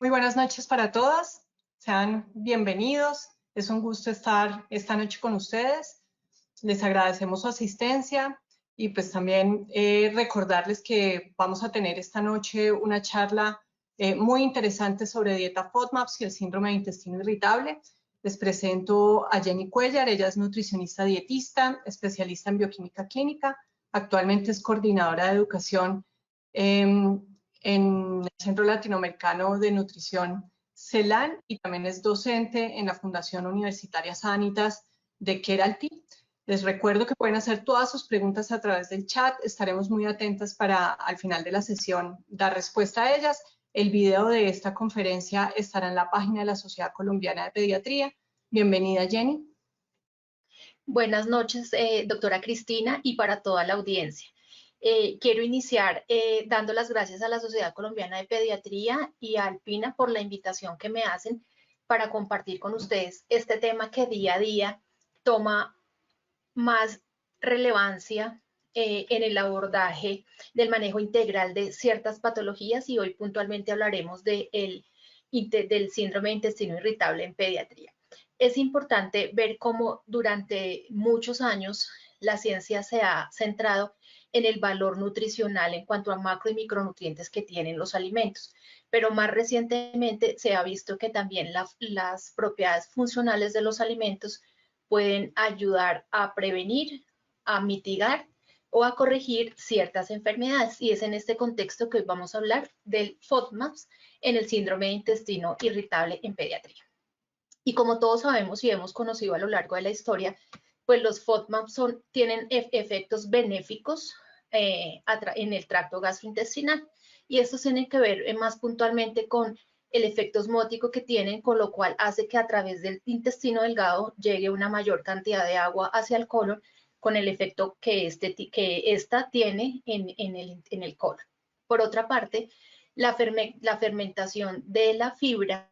Muy buenas noches para todas. Sean bienvenidos. Es un gusto estar esta noche con ustedes. Les agradecemos su asistencia y pues también recordarles que vamos a tener esta noche una charla muy interesante sobre dieta FODMAPs y el síndrome de intestino irritable. Les presento a Jenny Cuellar. Ella es nutricionista dietista, especialista en bioquímica clínica. Actualmente es coordinadora de educación en el Centro Latinoamericano de Nutrición CELAN y también es docente en la Fundación Universitaria Sanitas de Keralty. Les recuerdo que pueden hacer todas sus preguntas a través del chat. Estaremos muy atentas para al final de la sesión dar respuesta a ellas. El video de esta conferencia estará en la página de la Sociedad Colombiana de Pediatría. Bienvenida, Jenny. Buenas noches, doctora Cristina, y para toda la audiencia. Quiero iniciar dando las gracias a la Sociedad Colombiana de Pediatría y a Alpina por la invitación que me hacen para compartir con ustedes este tema que día a día toma más relevancia en el abordaje del manejo integral de ciertas patologías, y hoy puntualmente hablaremos del síndrome de intestino irritable en pediatría. Es importante ver cómo durante muchos años la ciencia se ha centrado en el valor nutricional en cuanto a macro y micronutrientes que tienen los alimentos, pero más recientemente se ha visto que también las propiedades funcionales de los alimentos pueden ayudar a prevenir, a mitigar o a corregir ciertas enfermedades, y es en este contexto que hoy vamos a hablar del FODMAPs en el síndrome de intestino irritable en pediatría. Y como todos sabemos y hemos conocido a lo largo de la historia, pues los FODMAPs tienen efectos benéficos en el tracto gastrointestinal, y estos tienen que ver más puntualmente con el efecto osmótico que tienen, con lo cual hace que a través del intestino delgado llegue una mayor cantidad de agua hacia el colon, con el efecto que esta tiene en el colon. Por otra parte, la fermentación de la fibra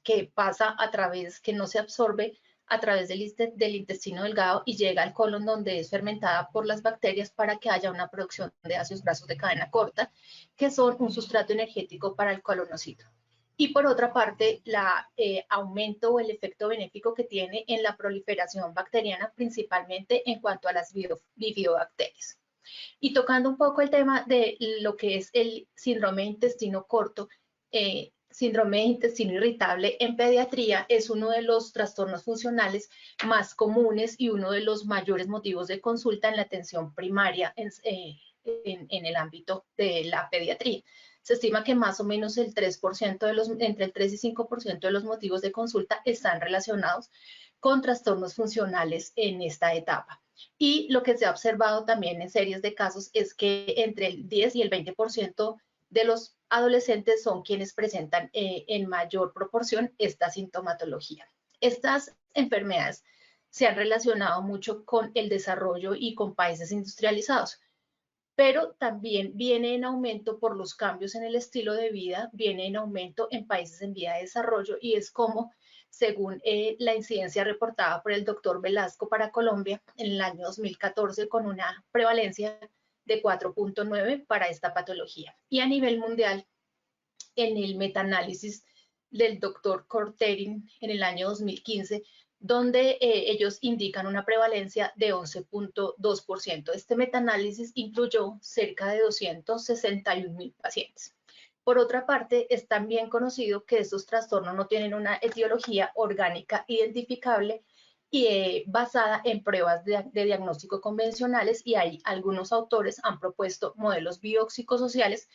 que pasa a través, que no se absorbe a través del intestino delgado y llega al colon, donde es fermentada por las bacterias para que haya una producción de ácidos grasos de cadena corta, que son un sustrato energético para el colonocito. Y por otra parte, el aumento o el efecto benéfico que tiene en la proliferación bacteriana, principalmente en cuanto a las bifidobacterias. Y tocando un poco el tema de lo que es el síndrome de intestino corto, síndrome de intestino irritable en pediatría es uno de los trastornos funcionales más comunes y uno de los mayores motivos de consulta en la atención primaria en el ámbito de la pediatría. Se estima que más o menos el 3% entre el 3 y 5% de los motivos de consulta están relacionados con trastornos funcionales en esta etapa. Y lo que se ha observado también en series de casos es que entre el 10 y el 20% de los adolescentes son quienes presentan en mayor proporción esta sintomatología. Estas enfermedades se han relacionado mucho con el desarrollo y con países industrializados, pero también viene en aumento por los cambios en el estilo de vida, viene en aumento en países en vía de desarrollo, y es como, según la incidencia reportada por el doctor Velasco para Colombia en el año 2014, con una prevalencia de 4.9 para esta patología. Y a nivel mundial, en el metaanálisis del doctor Corterin en el año 2015, donde ellos indican una prevalencia de 11.2%. Este metaanálisis incluyó cerca de 261.000 pacientes. Por otra parte, es también conocido que estos trastornos no tienen una etiología orgánica identificable y basada en pruebas de diagnóstico convencionales, y hay algunos autores han propuesto modelos biopsicosociales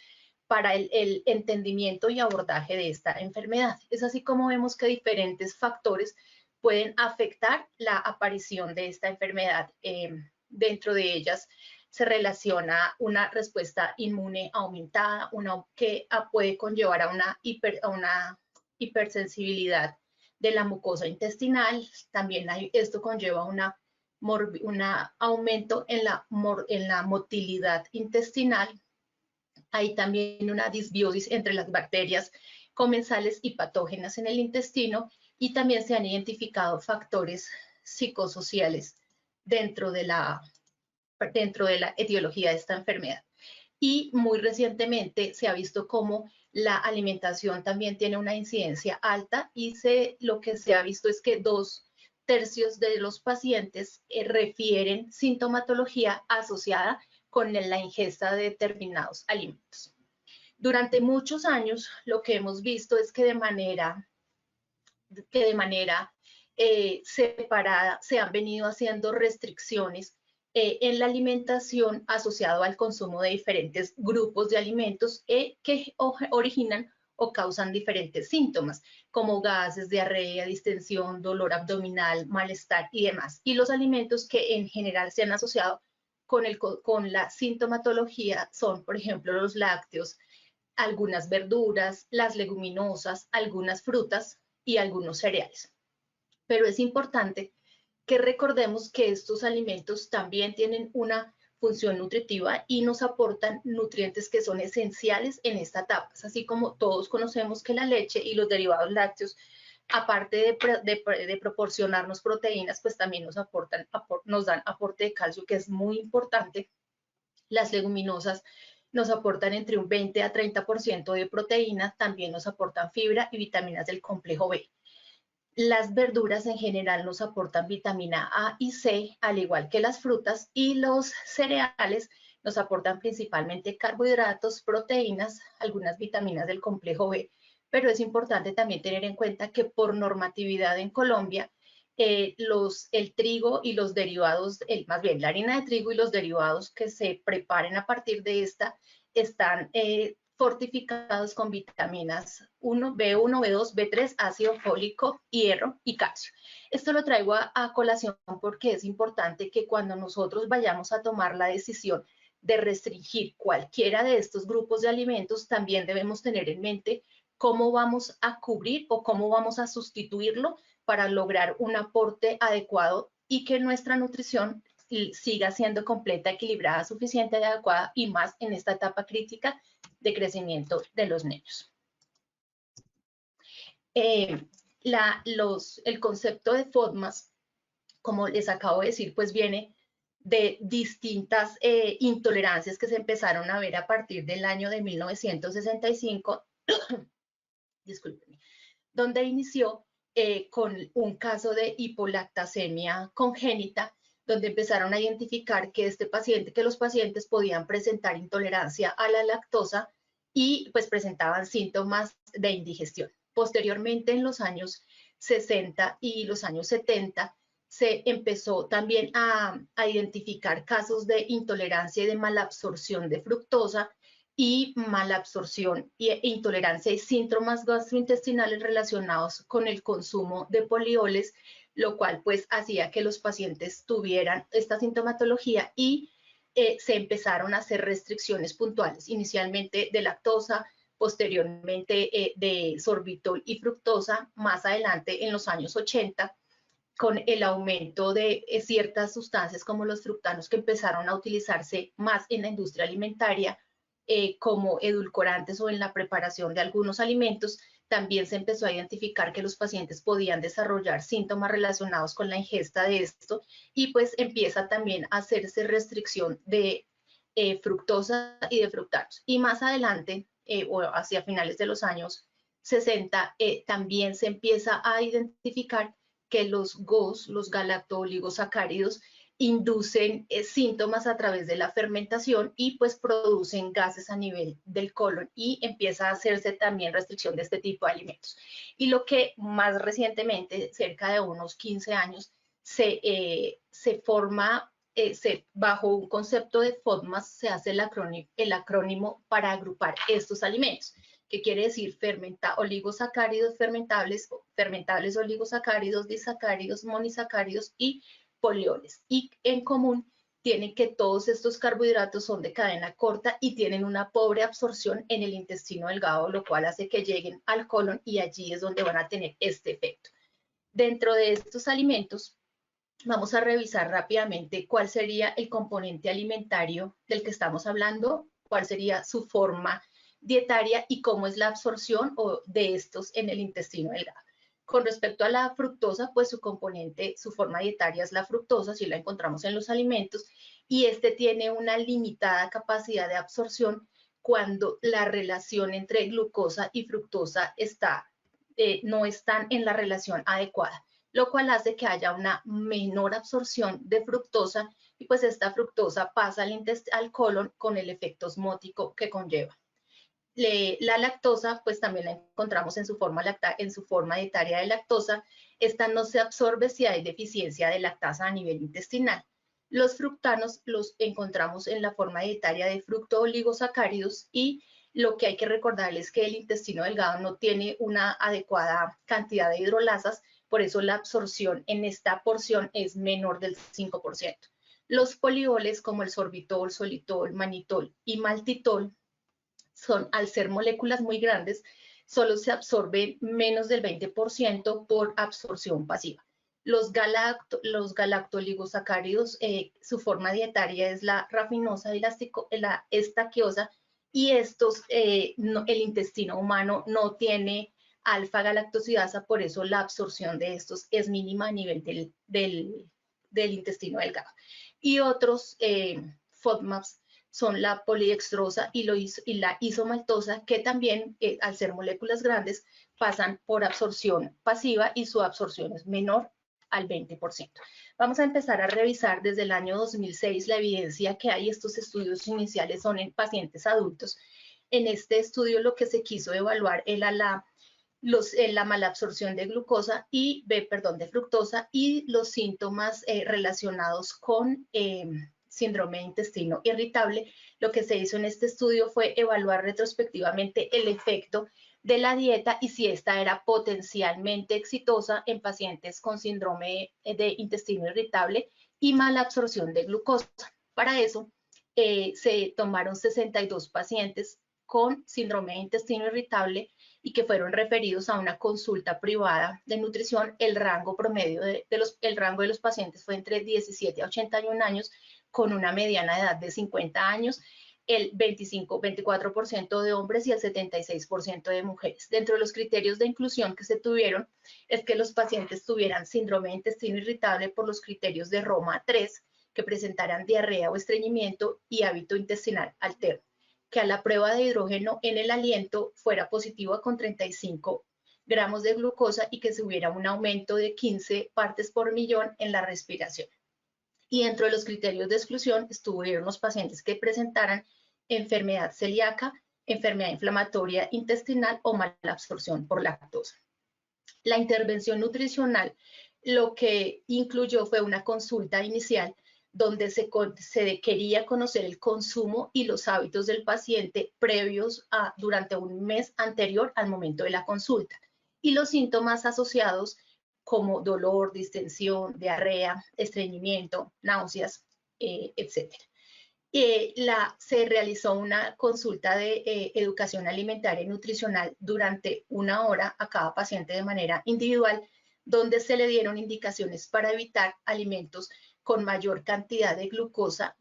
para el entendimiento y abordaje de esta enfermedad. Es así como vemos que diferentes factores pueden afectar la aparición de esta enfermedad. Dentro de ellas se relaciona una respuesta inmune aumentada, que puede conllevar a una hipersensibilidad de la mucosa intestinal. También esto conlleva un aumento en la motilidad intestinal. Hay también una disbiosis entre las bacterias comensales y patógenas en el intestino, y también se han identificado factores psicosociales dentro de la etiología de esta enfermedad. Y muy recientemente se ha visto cómo la alimentación también tiene una incidencia alta y lo que se ha visto es que 2/3 de los pacientes refieren sintomatología asociada con la ingesta de determinados alimentos. Durante muchos años lo que hemos visto es que de manera separada se han venido haciendo restricciones en la alimentación asociado al consumo de diferentes grupos de alimentos que originan o causan diferentes síntomas, como gases, diarrea, distensión, dolor abdominal, malestar y demás. Y los alimentos que en general se han asociado con la sintomatología son, por ejemplo, los lácteos, algunas verduras, las leguminosas, algunas frutas y algunos cereales. Pero es importante que recordemos que estos alimentos también tienen una función nutritiva y nos aportan nutrientes que son esenciales en esta etapa, así como todos conocemos que la leche y los derivados lácteos, aparte de proporcionarnos proteínas, pues también nos dan aporte de calcio, que es muy importante. Las leguminosas nos aportan entre un 20 a 30% de proteínas, también nos aportan fibra y vitaminas del complejo B. Las verduras en general nos aportan vitamina A y C, al igual que las frutas, y los cereales nos aportan principalmente carbohidratos, proteínas, algunas vitaminas del complejo B, pero es importante también tener en cuenta que por normatividad en Colombia, el trigo y los derivados, más bien la harina de trigo y los derivados que se preparen a partir de esta están fortificados con vitaminas B1, B2, B3, ácido fólico, hierro y calcio. Esto lo traigo a colación porque es importante que cuando nosotros vayamos a tomar la decisión de restringir cualquiera de estos grupos de alimentos, también debemos tener en mente cómo vamos a cubrir o cómo vamos a sustituirlo para lograr un aporte adecuado y que nuestra nutrición siga siendo completa, equilibrada, suficiente y adecuada, y más en esta etapa crítica de crecimiento de los niños. El concepto de FODMAS, como les acabo de decir, pues viene de distintas intolerancias que se empezaron a ver a partir del año de 1965, discúlpenme, donde inició con un caso de hipolactasemia congénita, donde empezaron a identificar que los pacientes podían presentar intolerancia a la lactosa y pues presentaban síntomas de indigestión. Posteriormente, en los años 60 y los años 70, se empezó también a identificar casos de intolerancia y de malabsorción de fructosa y malabsorción e intolerancia y síntomas gastrointestinales relacionados con el consumo de polioles, lo cual pues hacía que los pacientes tuvieran esta sintomatología y se empezaron a hacer restricciones puntuales, inicialmente de lactosa, posteriormente de sorbitol y fructosa, más adelante en los años 80, con el aumento de ciertas sustancias como los fructanos que empezaron a utilizarse más en la industria alimentaria, como edulcorantes o en la preparación de algunos alimentos. También se empezó a identificar que los pacientes podían desarrollar síntomas relacionados con la ingesta de esto y pues empieza también a hacerse restricción de fructosa y de fructanos. Y más adelante, o hacia finales de los años 60, también se empieza a identificar que los GOS, los galacto-oligosacáridos, inducen síntomas a través de la fermentación y pues producen gases a nivel del colon y empieza a hacerse también restricción de este tipo de alimentos. Y lo que más recientemente, cerca de unos 15 años, se forma, bajo un concepto de FODMAS, se hace el acrónimo para agrupar estos alimentos, que quiere decir oligosacáridos fermentables, oligosacáridos, disacáridos, monosacáridos y polioles. Y en común tienen que todos estos carbohidratos son de cadena corta y tienen una pobre absorción en el intestino delgado, lo cual hace que lleguen al colon y allí es donde van a tener este efecto. Dentro de estos alimentos, vamos a revisar rápidamente cuál sería el componente alimentario del que estamos hablando, cuál sería su forma dietaria y cómo es la absorción de estos en el intestino delgado. Con respecto a la fructosa, pues su forma dietaria es la fructosa, si la encontramos en los alimentos, y este tiene una limitada capacidad de absorción cuando la relación entre glucosa y fructosa no están en la relación adecuada, lo cual hace que haya una menor absorción de fructosa y pues esta fructosa pasa al colon con el efecto osmótico que conlleva. La lactosa, pues también la encontramos en su forma dietaria de lactosa. Esta no se absorbe si hay deficiencia de lactasa a nivel intestinal. Los fructanos los encontramos en la forma dietaria de fructooligosacáridos y lo que hay que recordar es que el intestino delgado no tiene una adecuada cantidad de hidrolasas, por eso la absorción en esta porción es menor del 5%. Los polioles como el sorbitol, solitol, manitol y maltitol al ser moléculas muy grandes, solo se absorbe menos del 20% por absorción pasiva. Los galactoligosacáridos, su forma dietaria es la rafinosa y la estaquiosa, y el intestino humano no tiene alfa-galactosidasa, por eso la absorción de estos es mínima a nivel del intestino delgado. Y otros FODMAPs son la polidextrosa y la isomaltosa, que también, al ser moléculas grandes, pasan por absorción pasiva y su absorción es menor al 20%. Vamos a empezar a revisar desde el año 2006 la evidencia que hay. Estos estudios iniciales son en pacientes adultos. En este estudio lo que se quiso evaluar era la malabsorción de glucosa de fructosa y los síntomas relacionados con síndrome de intestino irritable. Lo que se hizo en este estudio fue evaluar retrospectivamente el efecto de la dieta y si esta era potencialmente exitosa en pacientes con síndrome de intestino irritable y mala absorción de glucosa. Para eso se tomaron 62 pacientes con síndrome de intestino irritable y que fueron referidos a una consulta privada de nutrición. El rango promedio el rango de los pacientes fue entre 17 a 81 años, con una mediana de edad de 50 años, el 24% de hombres y el 76% de mujeres. Dentro de los criterios de inclusión que se tuvieron es que los pacientes tuvieran síndrome de intestino irritable por los criterios de Roma 3, que presentaran diarrea o estreñimiento y hábito intestinal alterno, que a la prueba de hidrógeno en el aliento fuera positiva con 35 gramos de glucosa y que se hubiera un aumento de 15 partes por millón en la respiración. Y dentro de los criterios de exclusión estuvieron los pacientes que presentaran enfermedad celíaca, enfermedad inflamatoria intestinal o mala absorción por lactosa. La intervención nutricional lo que incluyó fue una consulta inicial donde se quería conocer el consumo y los hábitos del paciente previos durante un mes anterior al momento de la consulta, y los síntomas asociados como dolor, distensión, diarrea, estreñimiento, náuseas, etc. Se realizó una consulta de educación alimentaria y nutricional durante 1 hora a cada paciente de manera individual, donde se le dieron indicaciones para evitar alimentos con mayor cantidad de fructosa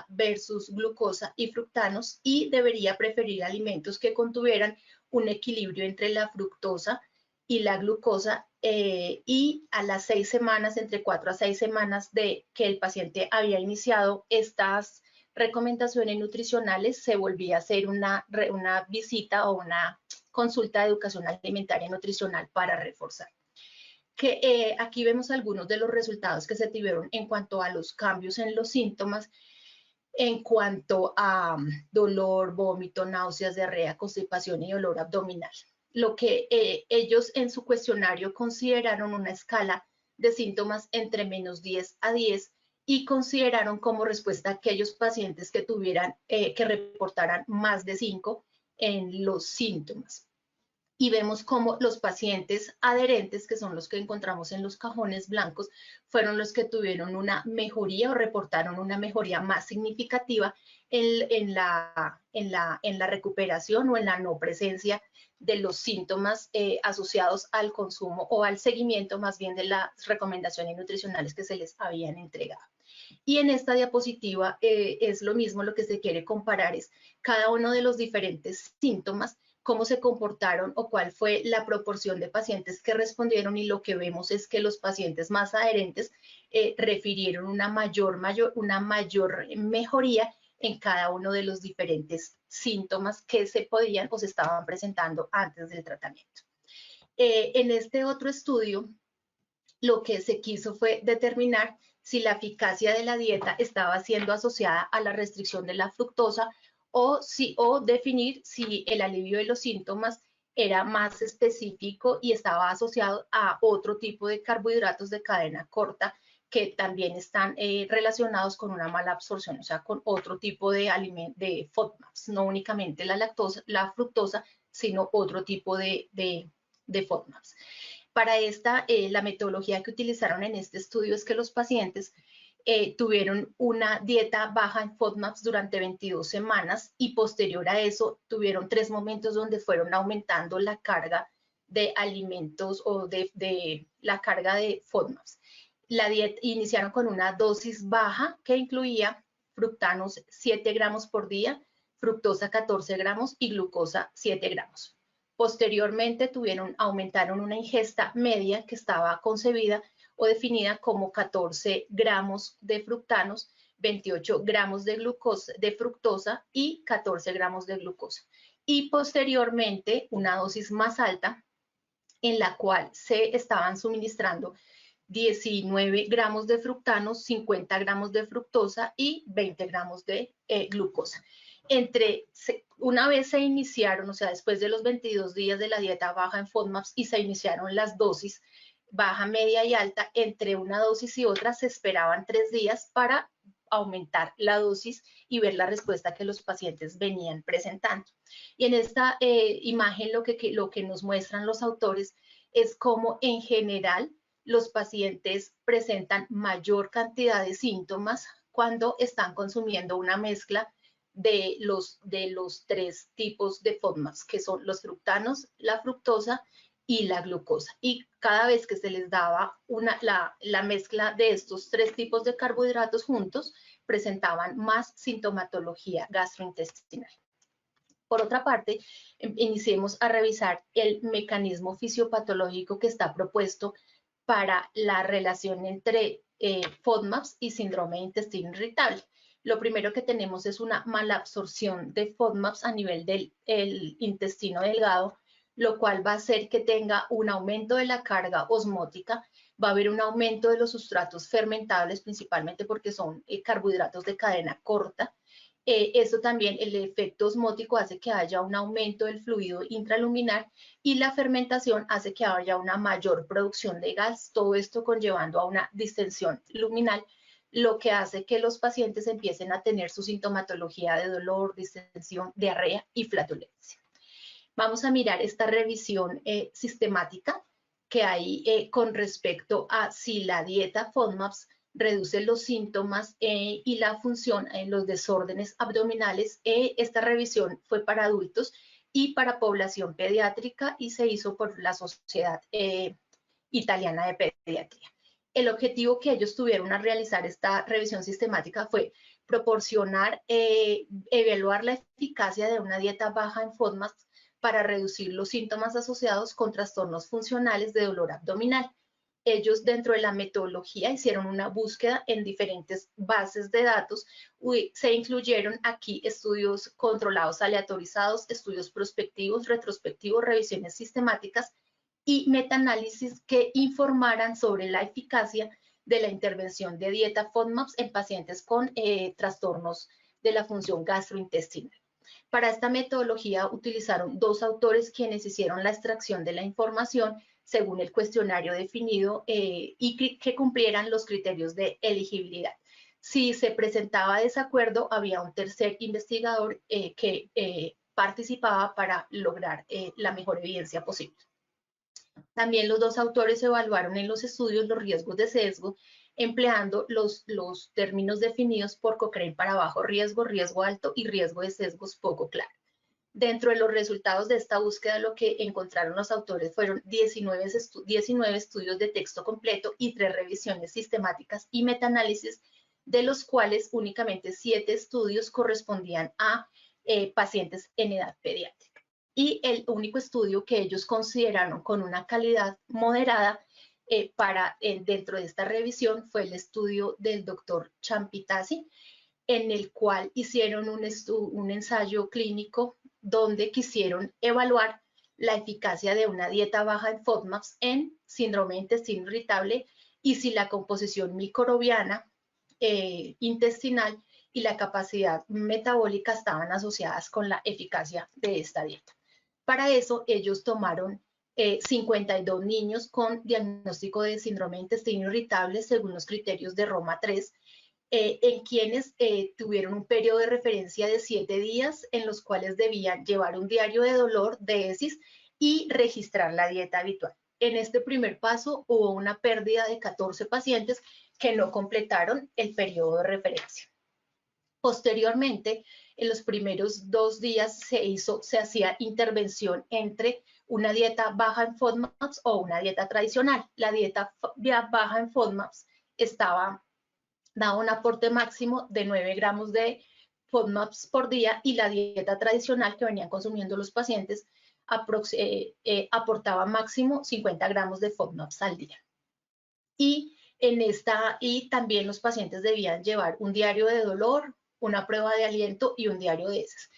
versus glucosa y fructanos, y debería preferir alimentos que contuvieran un equilibrio entre la fructosa y la glucosa, y a las 6 semanas, entre 4 a 6 semanas de que el paciente había iniciado estas recomendaciones nutricionales, se volvía a hacer una visita o una consulta de educación alimentaria y nutricional para reforzar. Aquí vemos algunos de los resultados que se tuvieron en cuanto a los cambios en los síntomas, en cuanto a dolor, vómito, náuseas, diarrea, constipación y dolor abdominal. Lo que ellos en su cuestionario consideraron una escala de síntomas entre -10 a 10 y consideraron como respuesta a aquellos pacientes que que reportaran más de 5 en los síntomas. Y vemos cómo los pacientes adherentes, que son los que encontramos en los cajones blancos, fueron los que tuvieron una mejoría o reportaron una mejoría más significativa en la recuperación o en la no presencia de los síntomas asociados al consumo o al seguimiento más bien de las recomendaciones nutricionales que se les habían entregado. Y en esta diapositiva es lo mismo. Lo que se quiere comparar es cada uno de los diferentes síntomas, cómo se comportaron o cuál fue la proporción de pacientes que respondieron, y lo que vemos es que los pacientes más adherentes refirieron una mayor mejoría, en cada uno de los diferentes síntomas que se podían o se estaban presentando antes del tratamiento. En este otro estudio, lo que se quiso fue determinar si la eficacia de la dieta estaba siendo asociada a la restricción de la fructosa o definir si el alivio de los síntomas era más específico y estaba asociado a otro tipo de carbohidratos de cadena corta que también están relacionados con una mala absorción, o sea, con otro tipo de FODMAPs, no únicamente la fructosa, sino otro tipo de FODMAPs. Para la metodología que utilizaron en este estudio es que los pacientes tuvieron una dieta baja en FODMAPs durante 22 semanas y posterior a eso tuvieron 3 momentos donde fueron aumentando la carga de alimentos o de la carga de FODMAPs. La dieta iniciaron con una dosis baja que incluía fructanos 7 gramos por día, fructosa 14 gramos y glucosa 7 gramos. Posteriormente aumentaron una ingesta media que estaba concebida o definida como 14 gramos de fructanos, 28 gramos de fructosa y 14 gramos de glucosa. Y posteriormente una dosis más alta en la cual se estaban suministrando 19 gramos de fructanos, 50 gramos de fructosa y 20 gramos de glucosa. Una vez se iniciaron, o sea, después de los 22 días de la dieta baja en FODMAPs y se iniciaron las dosis baja, media y alta, entre una dosis y otra se esperaban 3 días para aumentar la dosis y ver la respuesta que los pacientes venían presentando. Y en esta imagen lo que nos muestran los autores es cómo en general los pacientes presentan mayor cantidad de síntomas cuando están consumiendo una mezcla de los 3 tipos de FODMAPs, que son los fructanos, la fructosa y la glucosa. Y cada vez que se les daba la mezcla de estos 3 tipos de carbohidratos juntos, presentaban más sintomatología gastrointestinal. Por otra parte, iniciemos a revisar el mecanismo fisiopatológico que está propuesto para la relación entre FODMAPs y síndrome de intestino irritable. Lo primero que tenemos es una mala absorción de FODMAPs a nivel del intestino delgado, lo cual va a hacer que tenga un aumento de la carga osmótica, va a haber un aumento de los sustratos fermentables, principalmente porque son carbohidratos de cadena corta. Eso también, el efecto osmótico hace que haya un aumento del fluido intraluminar y la fermentación hace que haya una mayor producción de gas, todo esto conllevando a una distensión luminal, lo que hace que los pacientes empiecen a tener su sintomatología de dolor, distensión, diarrea y flatulencia. Vamos a mirar esta revisión sistemática que hay con respecto a si la dieta FODMAPs reduce los síntomas y la función en los desórdenes abdominales. Esta revisión fue para adultos y para población pediátrica y se hizo por la Sociedad Italiana de Pediatría. El objetivo que ellos tuvieron al realizar esta revisión sistemática fue proporcionar, evaluar la eficacia de una dieta baja en FODMAPs para reducir los síntomas asociados con trastornos funcionales de dolor abdominal. Ellos dentro de la metodología hicieron una búsqueda en diferentes bases de datos. Se incluyeron aquí estudios controlados aleatorizados, estudios prospectivos, retrospectivos, revisiones sistemáticas y metaanálisis que informaran sobre la eficacia de la intervención de dieta FODMAPs en pacientes con trastornos de la función gastrointestinal. Para esta metodología utilizaron 2 autores quienes hicieron la extracción de la información según el cuestionario definido y que cumplieran los criterios de elegibilidad. Si se presentaba desacuerdo, había un tercer investigador que participaba para lograr la mejor evidencia posible. También los 2 autores evaluaron en los estudios los riesgos de sesgo empleando los términos definidos por Cochrane para bajo riesgo, riesgo alto y riesgo de sesgos poco claro. Dentro de los resultados de esta búsqueda, lo que encontraron los autores fueron 19 estudios de texto completo y 3 revisiones sistemáticas y metaanálisis, de los cuales únicamente 7 estudios correspondían a pacientes en edad pediátrica. Y el único estudio que ellos consideraron con una calidad moderada dentro de esta revisión fue el estudio del doctor Ciampitazzi, en el cual hicieron un ensayo clínico donde quisieron evaluar la eficacia de una dieta baja en FODMAPs en síndrome de intestino irritable y si la composición microbiana intestinal y la capacidad metabólica estaban asociadas con la eficacia de esta dieta. Para eso, ellos tomaron 52 niños con diagnóstico de síndrome de intestino irritable según los criterios de Roma 3, en quienes tuvieron un periodo de referencia de 7 días en los cuales debían llevar un diario de dolor, de heces y registrar la dieta habitual. En este primer paso hubo una pérdida de 14 pacientes que no completaron el periodo de referencia. Posteriormente, en los primeros 2 días se hacía intervención entre una dieta baja en FODMAPs o una dieta tradicional. La dieta baja en FODMAPs daba un aporte máximo de 9 gramos de FODMAPs por día y la dieta tradicional que venían consumiendo los pacientes aportaba máximo 50 gramos de FODMAPs al día. Y también los pacientes debían llevar un diario de dolor, una prueba de aliento y un diario de heces.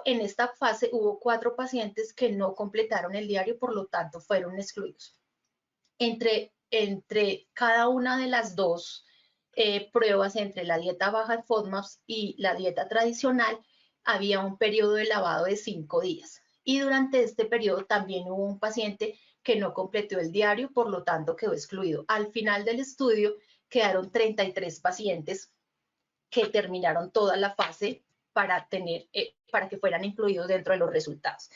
En esta fase hubo 4 pacientes que no completaron el diario, por lo tanto fueron excluidos. Entre cada una de las 2 pruebas, entre la dieta baja de FODMAPs y la dieta tradicional, había un periodo de lavado de 5 días. Y durante este periodo también hubo un paciente que no completó el diario, por lo tanto quedó excluido. Al final del estudio quedaron 33 pacientes que terminaron toda la fase para que fueran incluidos dentro de los resultados.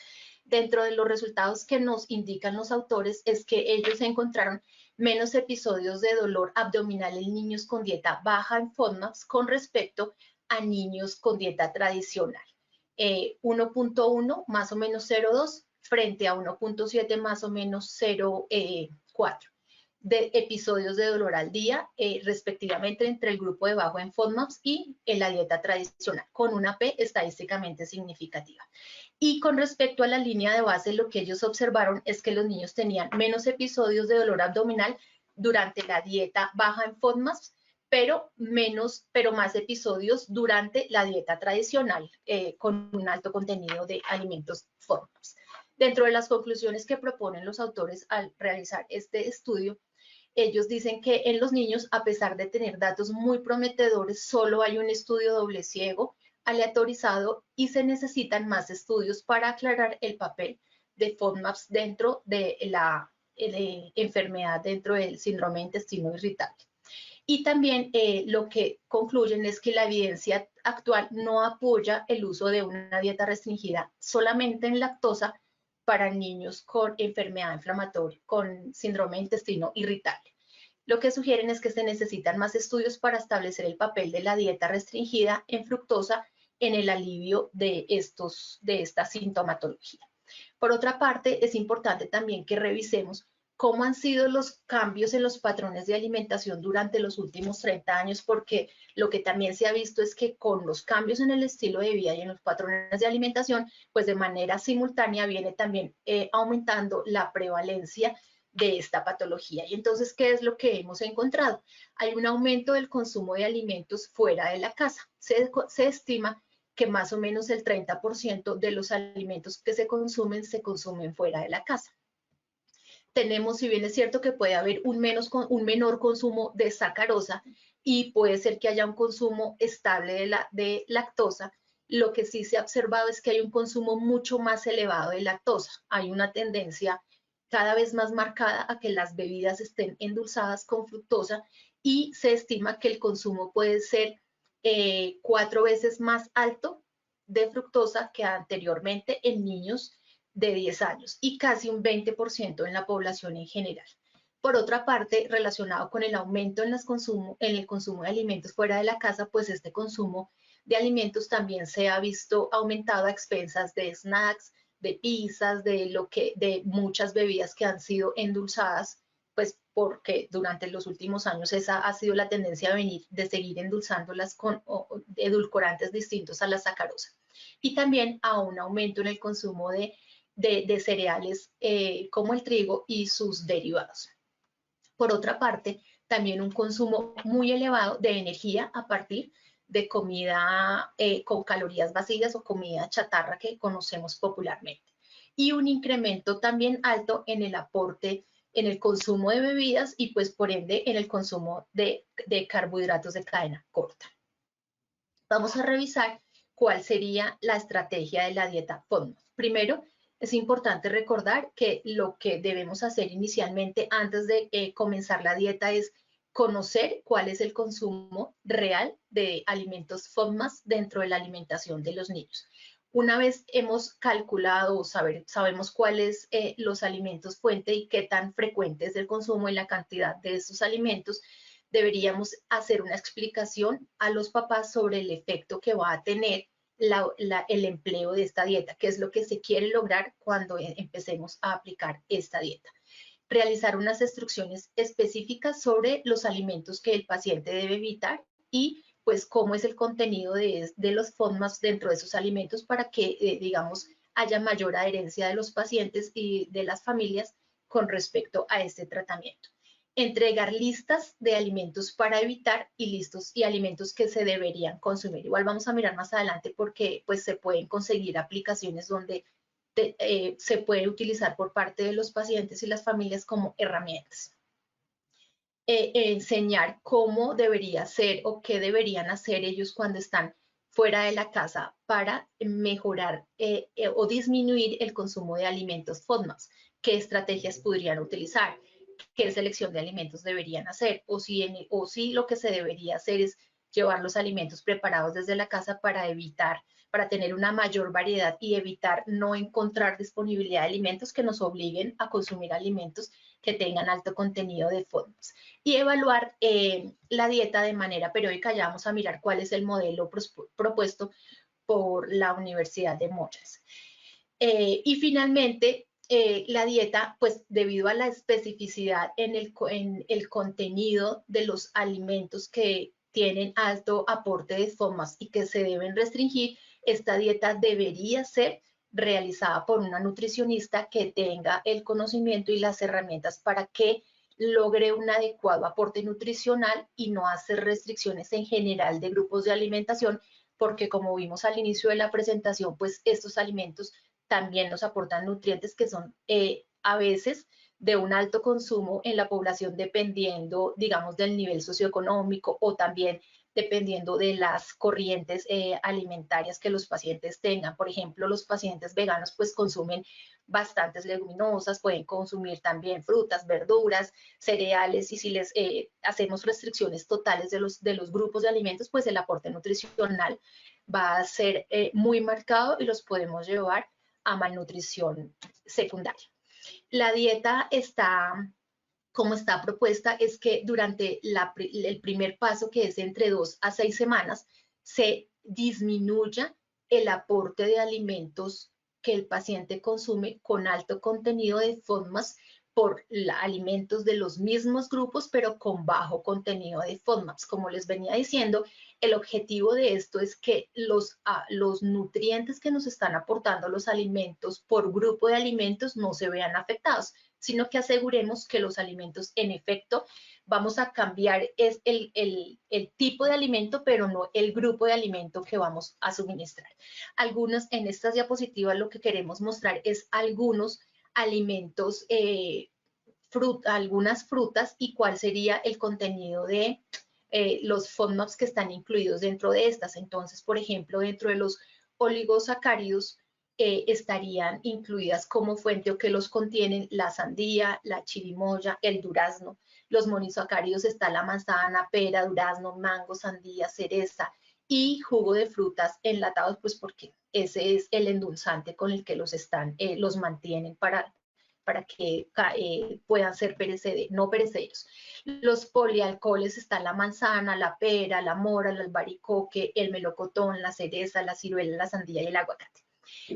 Dentro de los resultados que nos indican los autores es que ellos encontraron menos episodios de dolor abdominal en niños con dieta baja en FODMAPs con respecto a niños con dieta tradicional. 1.1 más o menos 0.2 frente a 1.7 más o menos 0.4 de episodios de dolor al día, respectivamente entre el grupo de bajo en FODMAPs y en la dieta tradicional, con una P estadísticamente significativa. Y con respecto a la línea de base, lo que ellos observaron es que los niños tenían menos episodios de dolor abdominal durante la dieta baja en FODMAPs, pero más episodios durante la dieta tradicional, con un alto contenido de alimentos FODMAPs. Dentro de las conclusiones que proponen los autores al realizar este estudio, ellos dicen que en los niños, a pesar de tener datos muy prometedores, solo hay un estudio doble ciego, aleatorizado, y se necesitan más estudios para aclarar el papel de FODMAPs dentro de la enfermedad, dentro del síndrome de intestino irritable. Y también lo que concluyen es que la evidencia actual no apoya el uso de una dieta restringida solamente en lactosa para niños con enfermedad inflamatoria, con síndrome de intestino irritable. Lo que sugieren es que se necesitan más estudios para establecer el papel de la dieta restringida en fructosa en el alivio de esta sintomatología. Por otra parte, es importante también que revisemos cómo han sido los cambios en los patrones de alimentación durante los últimos 30 años, porque lo que también se ha visto es que con los cambios en el estilo de vida y en los patrones de alimentación, pues de manera simultánea viene también aumentando la prevalencia de esta patología. Y entonces, ¿qué es lo que hemos encontrado? Hay un aumento del consumo de alimentos fuera de la casa. Se estima que más o menos el 30% de los alimentos que se consumen fuera de la casa. Tenemos, si bien es cierto que puede haber un menor consumo de sacarosa y puede ser que haya un consumo estable de lactosa, lo que sí se ha observado es que hay un consumo mucho más elevado de lactosa. Hay una tendencia cada vez más marcada a que las bebidas estén endulzadas con fructosa y se estima que el consumo puede ser 4 veces más alto de fructosa que anteriormente en niños de 10 años y casi un 20% en la población en general. Por otra parte, relacionado con el aumento en el consumo de alimentos fuera de la casa, pues este consumo de alimentos también se ha visto aumentado a expensas de snacks, de pizzas, de muchas bebidas que han sido endulzadas, pues porque durante los últimos años esa ha sido la tendencia de seguir endulzándolas con edulcorantes distintos a la sacarosa. Y también a un aumento en el consumo de cereales como el trigo y sus derivados. Por otra parte, también un consumo muy elevado de energía a partir de comida con calorías vacías o comida chatarra que conocemos popularmente. Y un incremento también alto en el aporte, en el consumo de bebidas y pues por ende en el consumo de carbohidratos de cadena corta. Vamos a revisar cuál sería la estrategia de la dieta FODMAP. Primero, es importante recordar que lo que debemos hacer inicialmente antes de comenzar la dieta es conocer cuál es el consumo real de alimentos FODMAP dentro de la alimentación de los niños. Una vez hemos calculado o sabemos cuáles los alimentos fuente y qué tan frecuente es el consumo y la cantidad de estos alimentos, deberíamos hacer una explicación a los papás sobre el efecto que va a tener el empleo de esta dieta, qué es lo que se quiere lograr cuando empecemos a aplicar esta dieta. Realizar unas instrucciones específicas sobre los alimentos que el paciente debe evitar y pues cómo es el contenido de los FODMAPs dentro de esos alimentos para que, digamos, haya mayor adherencia de los pacientes y de las familias con respecto a este tratamiento. Entregar listas de alimentos para evitar y alimentos que se deberían consumir. Igual vamos a mirar más adelante porque pues se pueden conseguir aplicaciones donde se puede utilizar por parte de los pacientes y las familias como herramientas. Enseñar cómo debería ser o qué deberían hacer ellos cuando están fuera de la casa para mejorar o disminuir el consumo de alimentos FODMAPs, qué estrategias podrían utilizar, qué selección de alimentos deberían hacer, o si lo que se debería hacer es llevar los alimentos preparados desde la casa para tener una mayor variedad y evitar no encontrar disponibilidad de alimentos que nos obliguen a consumir alimentos que tengan alto contenido de FODMAPs. Y evaluar la dieta de manera periódica. Ya vamos a mirar cuál es el modelo propuesto por la Universidad de Monash. Y finalmente, la dieta, pues debido a la especificidad en el contenido de los alimentos que tienen alto aporte de FODMAPs y que se deben restringir, esta dieta debería ser realizada por una nutricionista que tenga el conocimiento y las herramientas para que logre un adecuado aporte nutricional y no hacer restricciones en general de grupos de alimentación, porque como vimos al inicio de la presentación, pues estos alimentos también nos aportan nutrientes que son a veces de un alto consumo en la población dependiendo, digamos, del nivel socioeconómico o también dependiendo de las corrientes alimentarias que los pacientes tengan. Por ejemplo, los pacientes veganos pues consumen bastantes leguminosas, pueden consumir también frutas, verduras, cereales, y si les hacemos restricciones totales de los grupos de alimentos, pues el aporte nutricional va a ser muy marcado y los podemos llevar a malnutrición secundaria. La dieta como está propuesta, es que durante el primer paso, que es entre 2 a 6 semanas, se disminuya el aporte de alimentos que el paciente consume con alto contenido de FODMAPs por alimentos de los mismos grupos, pero con bajo contenido de FODMAPs. Como les venía diciendo, el objetivo de esto es que los nutrientes que nos están aportando los alimentos por grupo de alimentos no se vean afectados, sino que aseguremos que los alimentos, en efecto, vamos a cambiar el tipo de alimento, pero no el grupo de alimento que vamos a suministrar. En estas diapositivas lo que queremos mostrar es algunos alimentos, algunas frutas y cuál sería el contenido de los FODMAPs que están incluidos dentro de estas. Entonces, por ejemplo, dentro de los oligosacáridos estarían incluidas como fuente o que los contienen la sandía, la chirimoya, el durazno. Los monosacáridos está la manzana, pera, durazno, mango, sandía, cereza y jugo de frutas enlatados, pues porque ese es el endulzante con el que los mantienen para que puedan ser no perecederos. Los polialcoholes están la manzana, la pera, la mora, el albaricoque, el melocotón, la cereza, la ciruela, la sandía y el aguacate.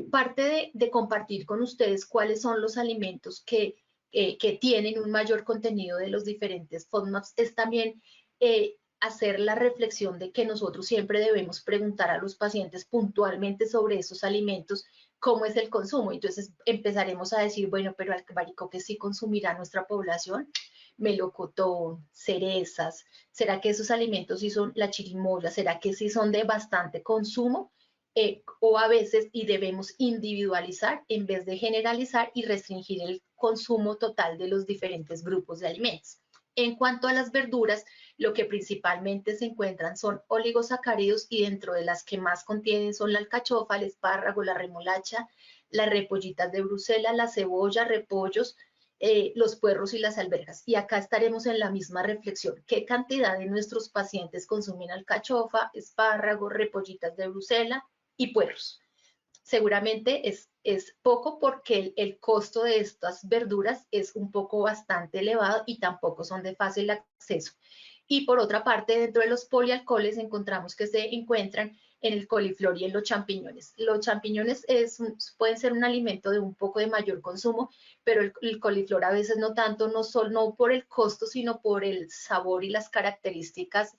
Parte de compartir con ustedes cuáles son los alimentos que tienen un mayor contenido de los diferentes FODMAPs es también hacer la reflexión de que nosotros siempre debemos preguntar a los pacientes puntualmente sobre esos alimentos cómo es el consumo. Entonces empezaremos a decir, bueno, pero albaricoque sí consumirá nuestra población. melocotón, cerezas? ¿Será que esos alimentos sí son la chirimoya? ¿Será que sí son de bastante consumo? O a veces, y debemos individualizar en vez de generalizar y restringir el consumo total de los diferentes grupos de alimentos. En cuanto a las verduras, lo que principalmente se encuentran son oligosacáridos, y dentro de las que más contienen son la alcachofa, el espárrago, la remolacha, las repollitas de Bruselas, la cebolla, repollos, los puerros y las alberjas. Y acá estaremos en la misma reflexión: ¿qué cantidad de nuestros pacientes consumen alcachofa, espárrago, repollitas de Bruselas y puerros? Seguramente es poco, porque el costo de estas verduras es un poco bastante elevado y tampoco son de fácil acceso. Y por otra parte, dentro de los polialcoholes encontramos que se encuentran en el coliflor y en los champiñones. Los champiñones pueden ser un alimento de un poco de mayor consumo, pero el coliflor a veces no tanto, no por el costo, sino por el sabor y las características.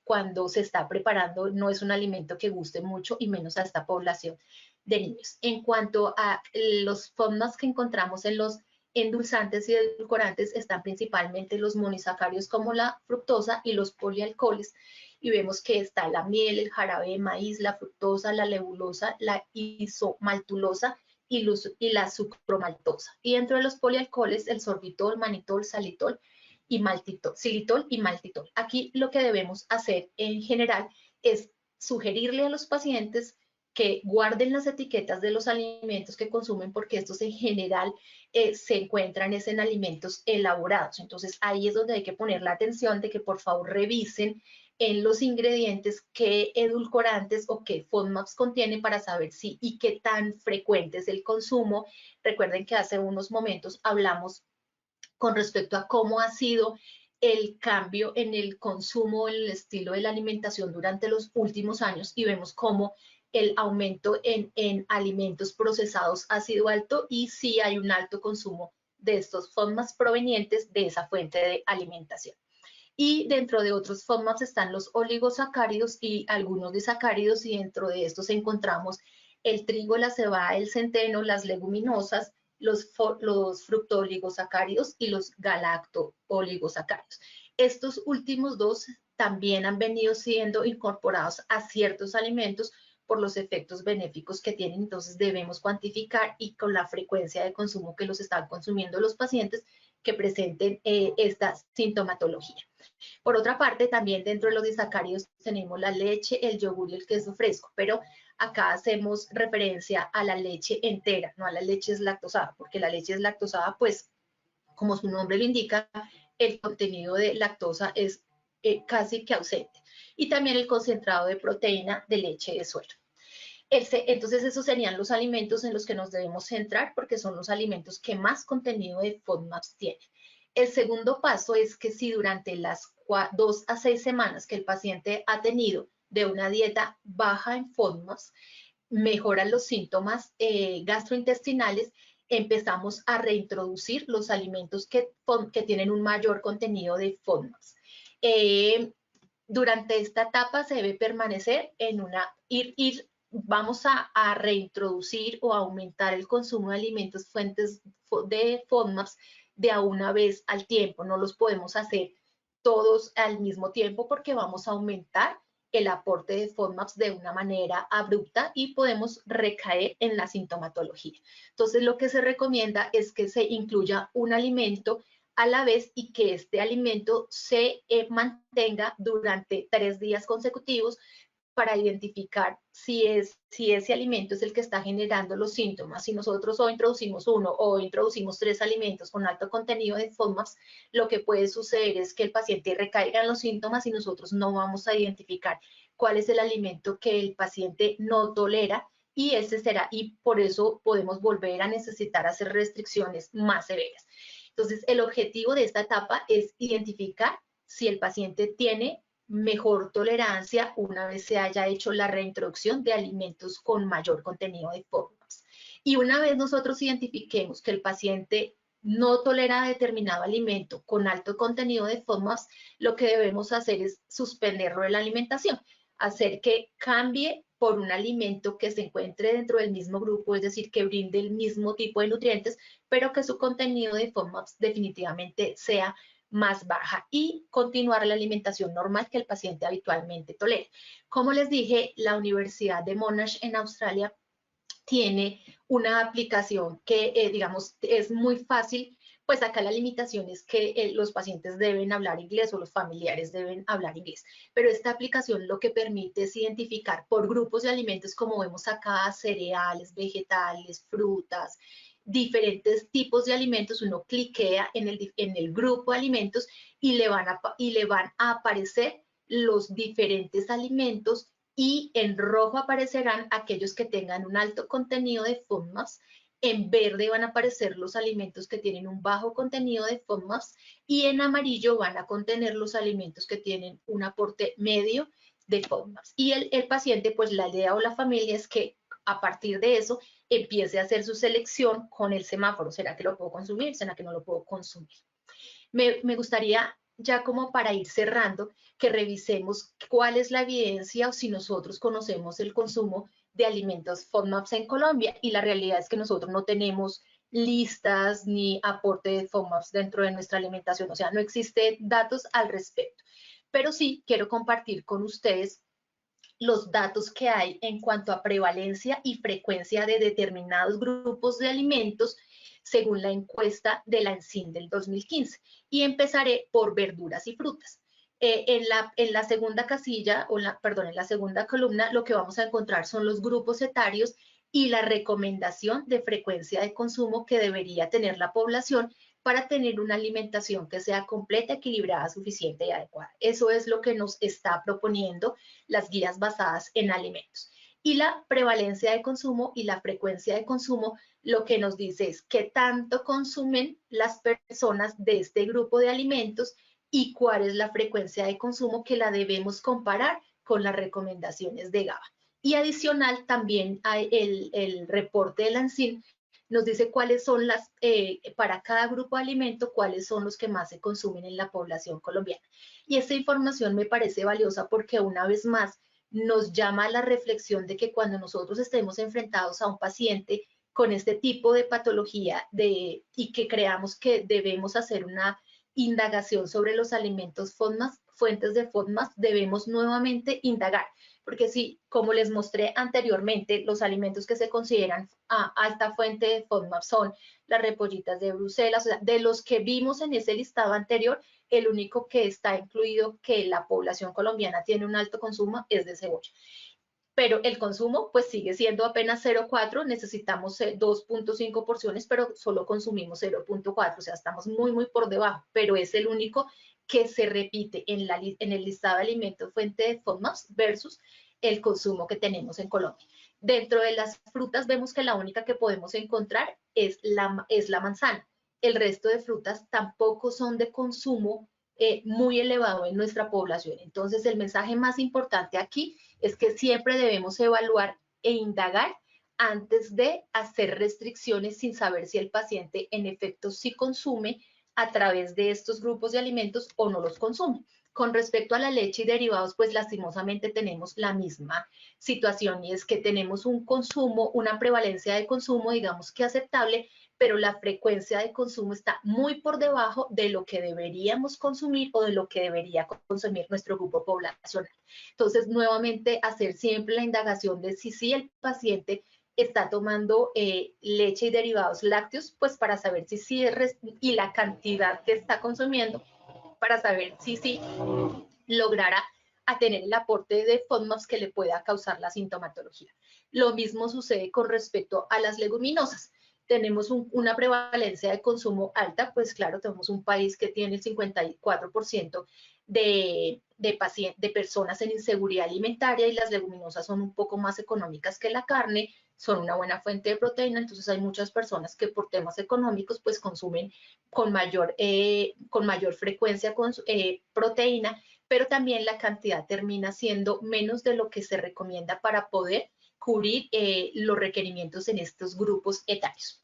Cuando se está preparando, no es un alimento que guste mucho, y menos a esta población de niños. En cuanto a los FODMAPs que encontramos en los endulzantes y edulcorantes, están principalmente los monosacáridos como la fructosa y los polialcoholes, y vemos que está la miel, el jarabe de maíz, la fructosa, la lebulosa, la isomaltulosa y la sucromaltosa. Y dentro de los polialcoholes, el sorbitol, manitol, xilitol y maltitol. Aquí lo que debemos hacer en general es sugerirle a los pacientes que guarden las etiquetas de los alimentos que consumen, porque estos en general se encuentran en alimentos elaborados. Entonces ahí es donde hay que poner la atención de que por favor revisen en los ingredientes qué edulcorantes o qué FODMAPs contienen, para saber si y qué tan frecuente es el consumo. Recuerden que hace unos momentos hablamos con respecto a cómo ha sido el cambio en el consumo, en el estilo de la alimentación durante los últimos años, y vemos cómo el aumento en alimentos procesados ha sido alto, y sí hay un alto consumo de estos FODMAPs provenientes de esa fuente de alimentación. Y dentro de otros FODMAPs están los oligosacáridos y algunos disacáridos, y dentro de estos encontramos el trigo, la cebada, el centeno, las leguminosas, los fructooligosacáridos y los galactooligosacáridos. Estos últimos dos también han venido siendo incorporados a ciertos alimentos por los efectos benéficos que tienen. Entonces debemos cuantificar, y con la frecuencia de consumo que los están consumiendo los pacientes que presenten esta sintomatología. Por otra parte, también dentro de los disacáridos tenemos la leche, el yogur y el queso fresco, pero acá hacemos referencia a la leche entera, no a la leche deslactosada, porque la leche deslactosada, pues, como su nombre lo indica, el contenido de lactosa es casi que ausente. Y también el concentrado de proteína de leche de suero. Entonces, esos serían los alimentos en los que nos debemos centrar, porque son los alimentos que más contenido de FODMAPs tienen. El segundo paso es que si durante las 2 a 6 semanas que el paciente ha tenido de una dieta baja en FODMAPs, mejoran los síntomas gastrointestinales, empezamos a reintroducir los alimentos que tienen un mayor contenido de FODMAPs. Durante esta etapa se debe permanecer en vamos a reintroducir o aumentar el consumo de alimentos fuentes de FODMAPs de a una vez al tiempo. No los podemos hacer todos al mismo tiempo, porque vamos a aumentar el aporte de FODMAPs de una manera abrupta y podemos recaer en la sintomatología. Entonces, lo que se recomienda es que se incluya un alimento a la vez, y que este alimento se mantenga durante 3 días consecutivos, para identificar si ese alimento es el que está generando los síntomas. Si nosotros o introducimos uno o introducimos 3 alimentos con alto contenido de FODMAPs, lo que puede suceder es que el paciente recaiga en los síntomas, y nosotros no vamos a identificar cuál es el alimento que el paciente no tolera, y ese será, y por eso podemos volver a necesitar hacer restricciones más severas. Entonces, el objetivo de esta etapa es identificar si el paciente tiene mejor tolerancia una vez se haya hecho la reintroducción de alimentos con mayor contenido de FODMAPs. Y una vez nosotros identifiquemos que el paciente no tolera determinado alimento con alto contenido de FODMAPs, lo que debemos hacer es suspenderlo de la alimentación, hacer que cambie por un alimento que se encuentre dentro del mismo grupo, es decir, que brinde el mismo tipo de nutrientes, pero que su contenido de FODMAPs definitivamente sea más baja, y continuar la alimentación normal que el paciente habitualmente tolera. Como les dije, la Universidad de Monash en Australia tiene una aplicación que, digamos, es muy fácil. Pues acá la limitación es que los pacientes deben hablar inglés o los familiares deben hablar inglés. Pero esta aplicación lo que permite es identificar por grupos de alimentos, como vemos acá, cereales, vegetales, frutas, diferentes tipos de alimentos. Uno cliquea en el grupo de alimentos y le van a aparecer los diferentes alimentos, y en rojo aparecerán aquellos que tengan un alto contenido de FODMAPs, en verde van a aparecer los alimentos que tienen un bajo contenido de FODMAPs, y en amarillo van a contener los alimentos que tienen un aporte medio de FODMAPs. Y el paciente, pues la idea o la familia es que a partir de eso empiece a hacer su selección con el semáforo. ¿Será que lo puedo consumir? ¿Será que no lo puedo consumir? Me gustaría, ya como para ir cerrando, que revisemos cuál es la evidencia o si nosotros conocemos el consumo de alimentos FODMAPs en Colombia. Y la realidad es que nosotros no tenemos listas ni aporte de FODMAPs dentro de nuestra alimentación, o sea, no existen datos al respecto. Pero sí quiero compartir con ustedes los datos que hay en cuanto a prevalencia y frecuencia de determinados grupos de alimentos según la encuesta de la ANSIN del 2015. Y empezaré por verduras y frutas. En la segunda casilla, en la segunda columna, lo que vamos a encontrar son los grupos etarios y la recomendación de frecuencia de consumo que debería tener la población para tener una alimentación que sea completa, equilibrada, suficiente y adecuada. Eso es lo que nos está proponiendo las guías basadas en alimentos. Y la prevalencia de consumo y la frecuencia de consumo lo que nos dice es qué tanto consumen las personas de este grupo de alimentos y cuál es la frecuencia de consumo, que la debemos comparar con las recomendaciones de GABA. Y adicional, también hay el reporte de la ANSIN nos dice cuáles son para cada grupo de alimento, cuáles son los que más se consumen en la población colombiana. Y esta información me parece valiosa porque, una vez más, nos llama a la reflexión de que cuando nosotros estemos enfrentados a un paciente con este tipo de patología y que creamos que debemos hacer una indagación sobre los alimentos FODMAPs, fuentes de FODMAPs, debemos nuevamente indagar. Porque sí, como les mostré anteriormente, los alimentos que se consideran alta fuente de FODMAP son las repollitas de Bruselas. O sea, de los que vimos en ese listado anterior, el único que está incluido que la población colombiana tiene un alto consumo es de cebolla. Pero el consumo pues sigue siendo apenas 0,4, necesitamos 2,5 porciones, pero solo consumimos 0,4, o sea, estamos muy, muy por debajo, pero es el único que se repite en el listado de alimentos fuente de FODMAPs versus el consumo que tenemos en Colombia. Dentro de las frutas vemos que la única que podemos encontrar es la manzana. El resto de frutas tampoco son de consumo muy elevado en nuestra población. Entonces, el mensaje más importante aquí es que siempre debemos evaluar e indagar antes de hacer restricciones sin saber si el paciente en efecto sí consume a través de estos grupos de alimentos o no los consume. Con respecto a la leche y derivados, pues lastimosamente tenemos la misma situación, y es que tenemos un consumo, una prevalencia de consumo, digamos que aceptable, pero la frecuencia de consumo está muy por debajo de lo que deberíamos consumir o de lo que debería consumir nuestro grupo poblacional. Entonces, nuevamente, hacer siempre la indagación de si el paciente está tomando leche y derivados lácteos, pues para saber si sí, y la cantidad que está consumiendo, para saber si sí logrará a tener el aporte de FODMAPs que le pueda causar la sintomatología. Lo mismo sucede con respecto a las leguminosas. Tenemos una prevalencia de consumo alta, pues claro, tenemos un país que tiene el 54% de personas en inseguridad alimentaria, y las leguminosas son un poco más económicas que la carne, son una buena fuente de proteína. Entonces hay muchas personas que por temas económicos pues consumen con mayor frecuencia proteína, pero también la cantidad termina siendo menos de lo que se recomienda para poder cubrir los requerimientos en estos grupos etarios.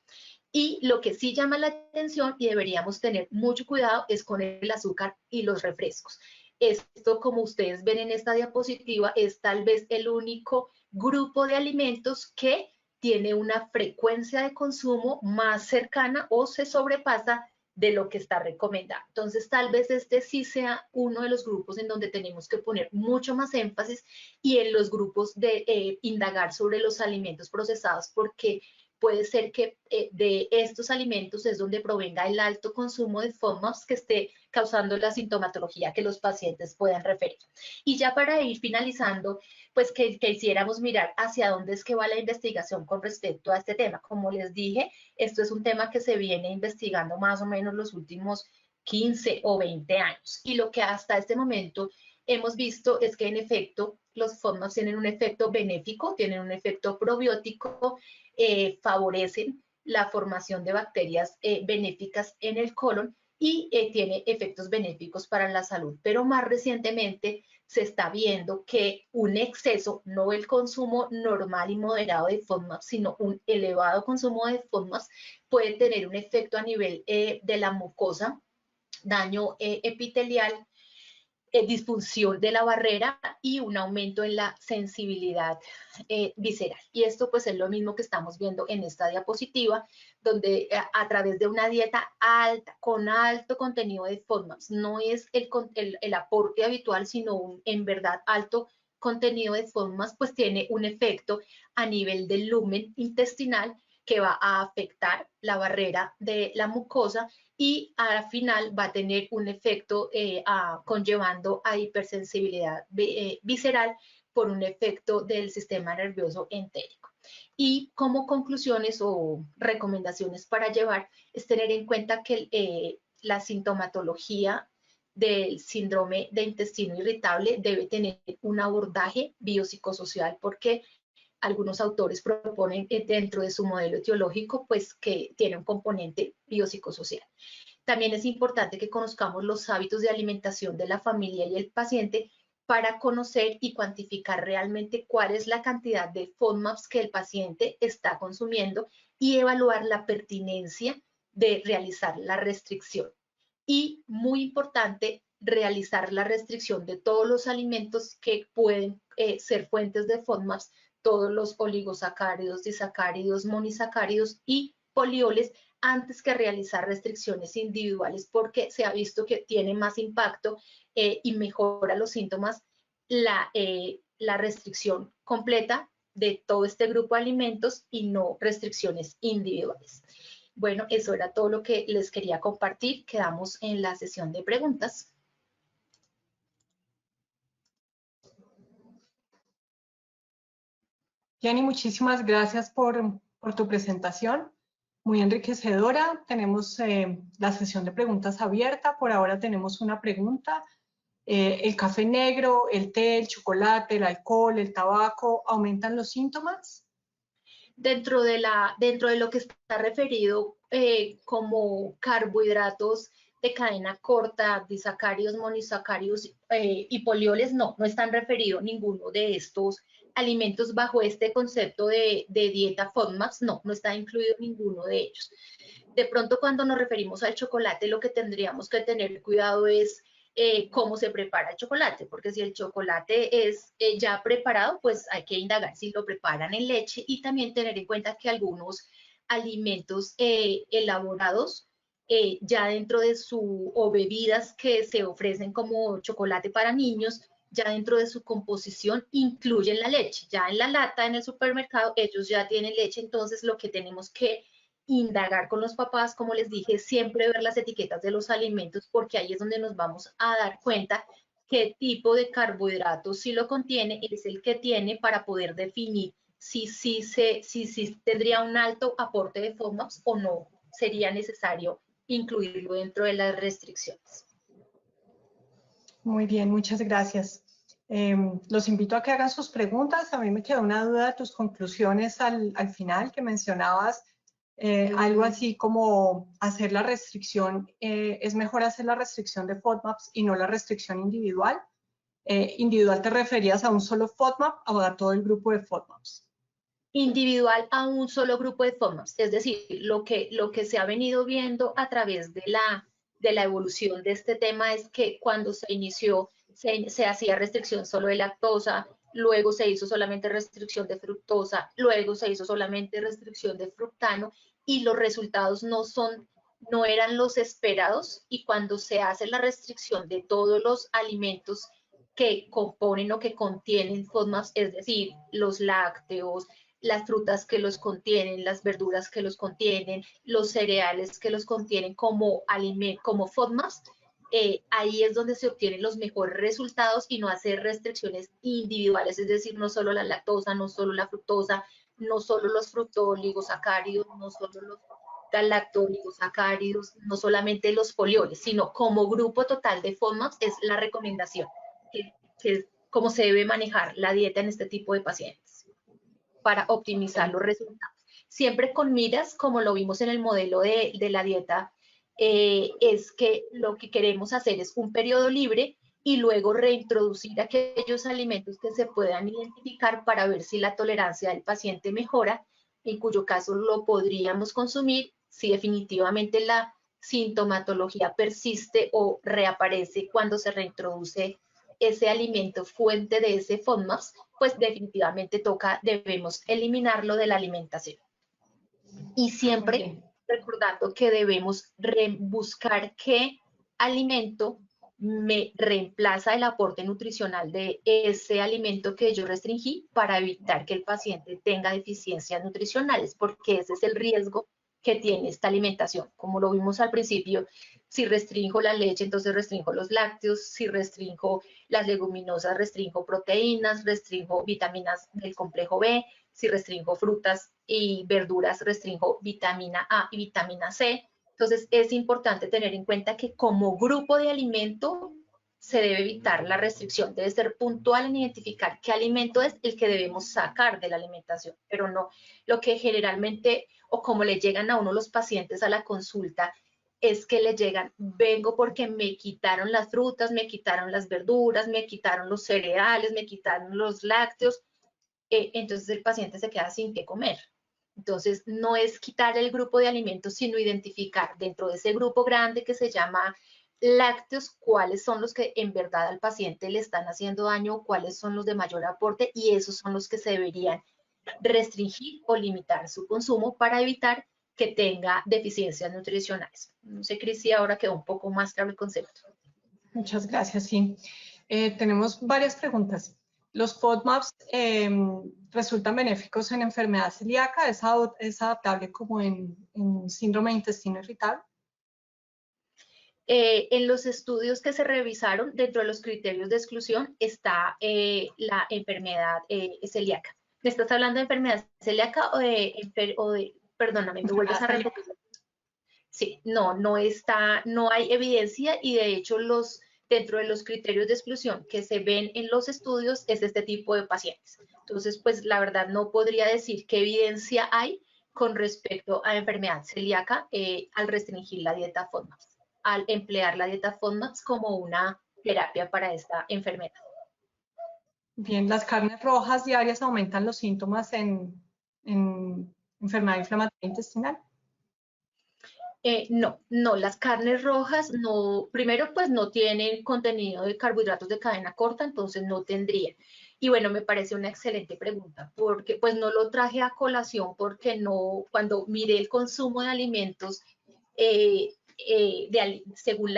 Y lo que sí llama la atención y deberíamos tener mucho cuidado es con el azúcar y los refrescos. Esto, como ustedes ven en esta diapositiva, es tal vez el único grupo de alimentos que tiene una frecuencia de consumo más cercana o se sobrepasa de lo que está recomendado. Entonces, tal vez este sí sea uno de los grupos en donde tenemos que poner mucho más énfasis, y en los grupos de indagar sobre los alimentos procesados, porque puede ser que de estos alimentos es donde provenga el alto consumo de FODMAPs que esté causando la sintomatología que los pacientes puedan referir. Y ya para ir finalizando, pues que quisiéramos mirar hacia dónde es que va la investigación con respecto a este tema. Como les dije, esto es un tema que se viene investigando más o menos los últimos 15 o 20 años. Y lo que hasta este momento hemos visto es que en efecto los FODMAPs tienen un efecto benéfico, tienen un efecto probiótico, favorecen la formación de bacterias benéficas en el colon y tiene efectos benéficos para la salud. Pero más recientemente se está viendo que un exceso, no el consumo normal y moderado de FODMAPs, sino un elevado consumo de FODMAPs puede tener un efecto a nivel de la mucosa, daño epitelial, disfunción de la barrera y un aumento en la sensibilidad visceral. Y esto pues es lo mismo que estamos viendo en esta diapositiva, donde a través de una dieta alta, con alto contenido de FODMAPs, no es el aporte habitual, sino en verdad alto contenido de FODMAPs, pues tiene un efecto a nivel del lumen intestinal que va a afectar la barrera de la mucosa y al final va a tener un efecto conllevando a hipersensibilidad visceral por un efecto del sistema nervioso entérico. Y como conclusiones o recomendaciones para llevar es tener en cuenta que la sintomatología del síndrome de intestino irritable debe tener un abordaje biopsicosocial, porque algunos autores proponen dentro de su modelo etiológico pues que tiene un componente biopsicosocial. También es importante que conozcamos los hábitos de alimentación de la familia y el paciente para conocer y cuantificar realmente cuál es la cantidad de FODMAPs que el paciente está consumiendo y evaluar la pertinencia de realizar la restricción. Y muy importante, realizar la restricción de todos los alimentos que pueden ser fuentes de FODMAPs, todos los oligosacáridos, disacáridos, monosacáridos y polioles, antes que realizar restricciones individuales, porque se ha visto que tiene más impacto y mejora los síntomas la restricción completa de todo este grupo de alimentos y no restricciones individuales. Bueno, eso era todo lo que les quería compartir. Quedamos en la sesión de preguntas. Jenny, muchísimas gracias por tu presentación, muy enriquecedora. Tenemos la sesión de preguntas abierta. Por ahora tenemos una pregunta. ¿El café negro, el té, el chocolate, el alcohol, el tabaco aumentan los síntomas? Dentro de lo que está referido como carbohidratos de cadena corta, disacáridos, monosacáridos y polioles, no están referidos ninguno de estos alimentos bajo este concepto de dieta FODMAPs, no está incluido ninguno de ellos. De pronto, cuando nos referimos al chocolate, lo que tendríamos que tener cuidado es cómo se prepara el chocolate, porque si el chocolate es ya preparado, pues hay que indagar si lo preparan en leche, y también tener en cuenta que algunos alimentos elaborados ya dentro de o bebidas que se ofrecen como chocolate para niños, ya dentro de su composición incluyen la leche. Ya en la lata en el supermercado ellos ya tienen leche, entonces lo que tenemos que indagar con los papás, como les dije, siempre ver las etiquetas de los alimentos, porque ahí es donde nos vamos a dar cuenta qué tipo de carbohidratos sí lo contiene, es el que tiene, para poder definir si tendría un alto aporte de FODMAPs o no sería necesario incluirlo dentro de las restricciones. Muy bien, muchas gracias. Los invito a que hagan sus preguntas. A mí me quedó una duda de tus conclusiones al final, que mencionabas algo así como hacer la restricción, es mejor hacer la restricción de FODMAPs y no la restricción individual. ¿Individual te referías a un solo FODMAP o a todo el grupo de FODMAPs? Individual a un solo grupo de FODMAPs, es decir, lo que se ha venido viendo a través de la evolución de este tema es que cuando se inició se hacía restricción solo de lactosa, luego se hizo solamente restricción de fructosa, luego se hizo solamente restricción de fructano, y los resultados no eran los esperados, y cuando se hace la restricción de todos los alimentos que componen o que contienen FODMAPs, es decir, los lácteos, las frutas que los contienen, las verduras que los contienen, los cereales que los contienen como FODMAPs, ahí es donde se obtienen los mejores resultados, y no hacer restricciones individuales, es decir, no solo la lactosa, no solo la fructosa, no solo los fructooligosacáridos, no solo los galactooligosacáridos, no solamente los folioles, sino como grupo total de FODMAPs es la recomendación, que es cómo se debe manejar la dieta en este tipo de pacientes para optimizar los resultados. Siempre con miras, como lo vimos en el modelo de la dieta, es que lo que queremos hacer es un periodo libre y luego reintroducir aquellos alimentos que se puedan identificar para ver si la tolerancia del paciente mejora, en cuyo caso lo podríamos consumir si definitivamente la sintomatología persiste o reaparece cuando se reintroduce ese alimento fuente de ese FODMAPs, pues definitivamente debemos eliminarlo de la alimentación. Y siempre recordando que debemos buscar qué alimento me reemplaza el aporte nutricional de ese alimento que yo restringí, para evitar que el paciente tenga deficiencias nutricionales, porque ese es el riesgo que tiene esta alimentación. Como lo vimos al principio, si restringo la leche, entonces restringo los lácteos; si restringo las leguminosas, restringo proteínas, restringo vitaminas del complejo B; si restringo frutas y verduras, restringo vitamina A y vitamina C. Entonces, es importante tener en cuenta que como grupo de alimento se debe evitar la restricción. Debe ser puntual en identificar qué alimento es el que debemos sacar de la alimentación, pero no lo que generalmente, o como le llegan a uno los pacientes a la consulta, es que le llegan: vengo porque me quitaron las frutas, me quitaron las verduras, me quitaron los cereales, me quitaron los lácteos. Entonces el paciente se queda sin qué comer. Entonces, no es quitar el grupo de alimentos, sino identificar dentro de ese grupo grande que se llama lácteos cuáles son los que en verdad al paciente le están haciendo daño, cuáles son los de mayor aporte, y esos son los que se deberían restringir o limitar su consumo para evitar que tenga deficiencias nutricionales. No sé, Cris, si ahora quedó un poco más claro el concepto. Muchas gracias, sí. Tenemos varias preguntas. ¿Los FODMAPs resultan benéficos en enfermedad celíaca? ¿Es adaptable como en síndrome de intestino irritable? En los estudios que se revisaron, dentro de los criterios de exclusión está la enfermedad celíaca. ¿Me estás hablando de enfermedad celíaca perdóname, me vuelves a repetir? Sí, no hay evidencia, y de hecho dentro de los criterios de exclusión que se ven en los estudios es este tipo de pacientes. Entonces, pues la verdad no podría decir qué evidencia hay con respecto a enfermedad celíaca al restringir la dieta FODMAPs, al emplear la dieta FODMAPs como una terapia para esta enfermedad. Bien, ¿las carnes rojas diarias aumentan los síntomas en enfermedad inflamatoria intestinal? No, las carnes rojas no, primero pues no tienen contenido de carbohidratos de cadena corta, entonces no tendrían. Y bueno, me parece una excelente pregunta, porque pues no lo traje a colación, porque no, cuando miré el consumo de alimentos según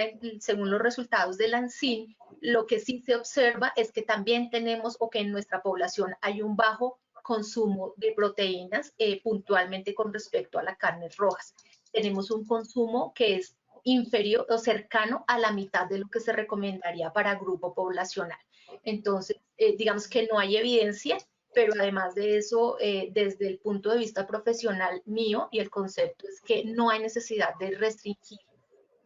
los resultados del ANSIN, lo que sí se observa es que también tenemos, o que en nuestra población hay un bajo consumo de proteínas, puntualmente con respecto a las carnes rojas. Tenemos un consumo que es inferior o cercano a la mitad de lo que se recomendaría para grupo poblacional. Entonces, digamos que no hay evidencia, pero además de eso, desde el punto de vista profesional mío, y el concepto es que no hay necesidad de restringir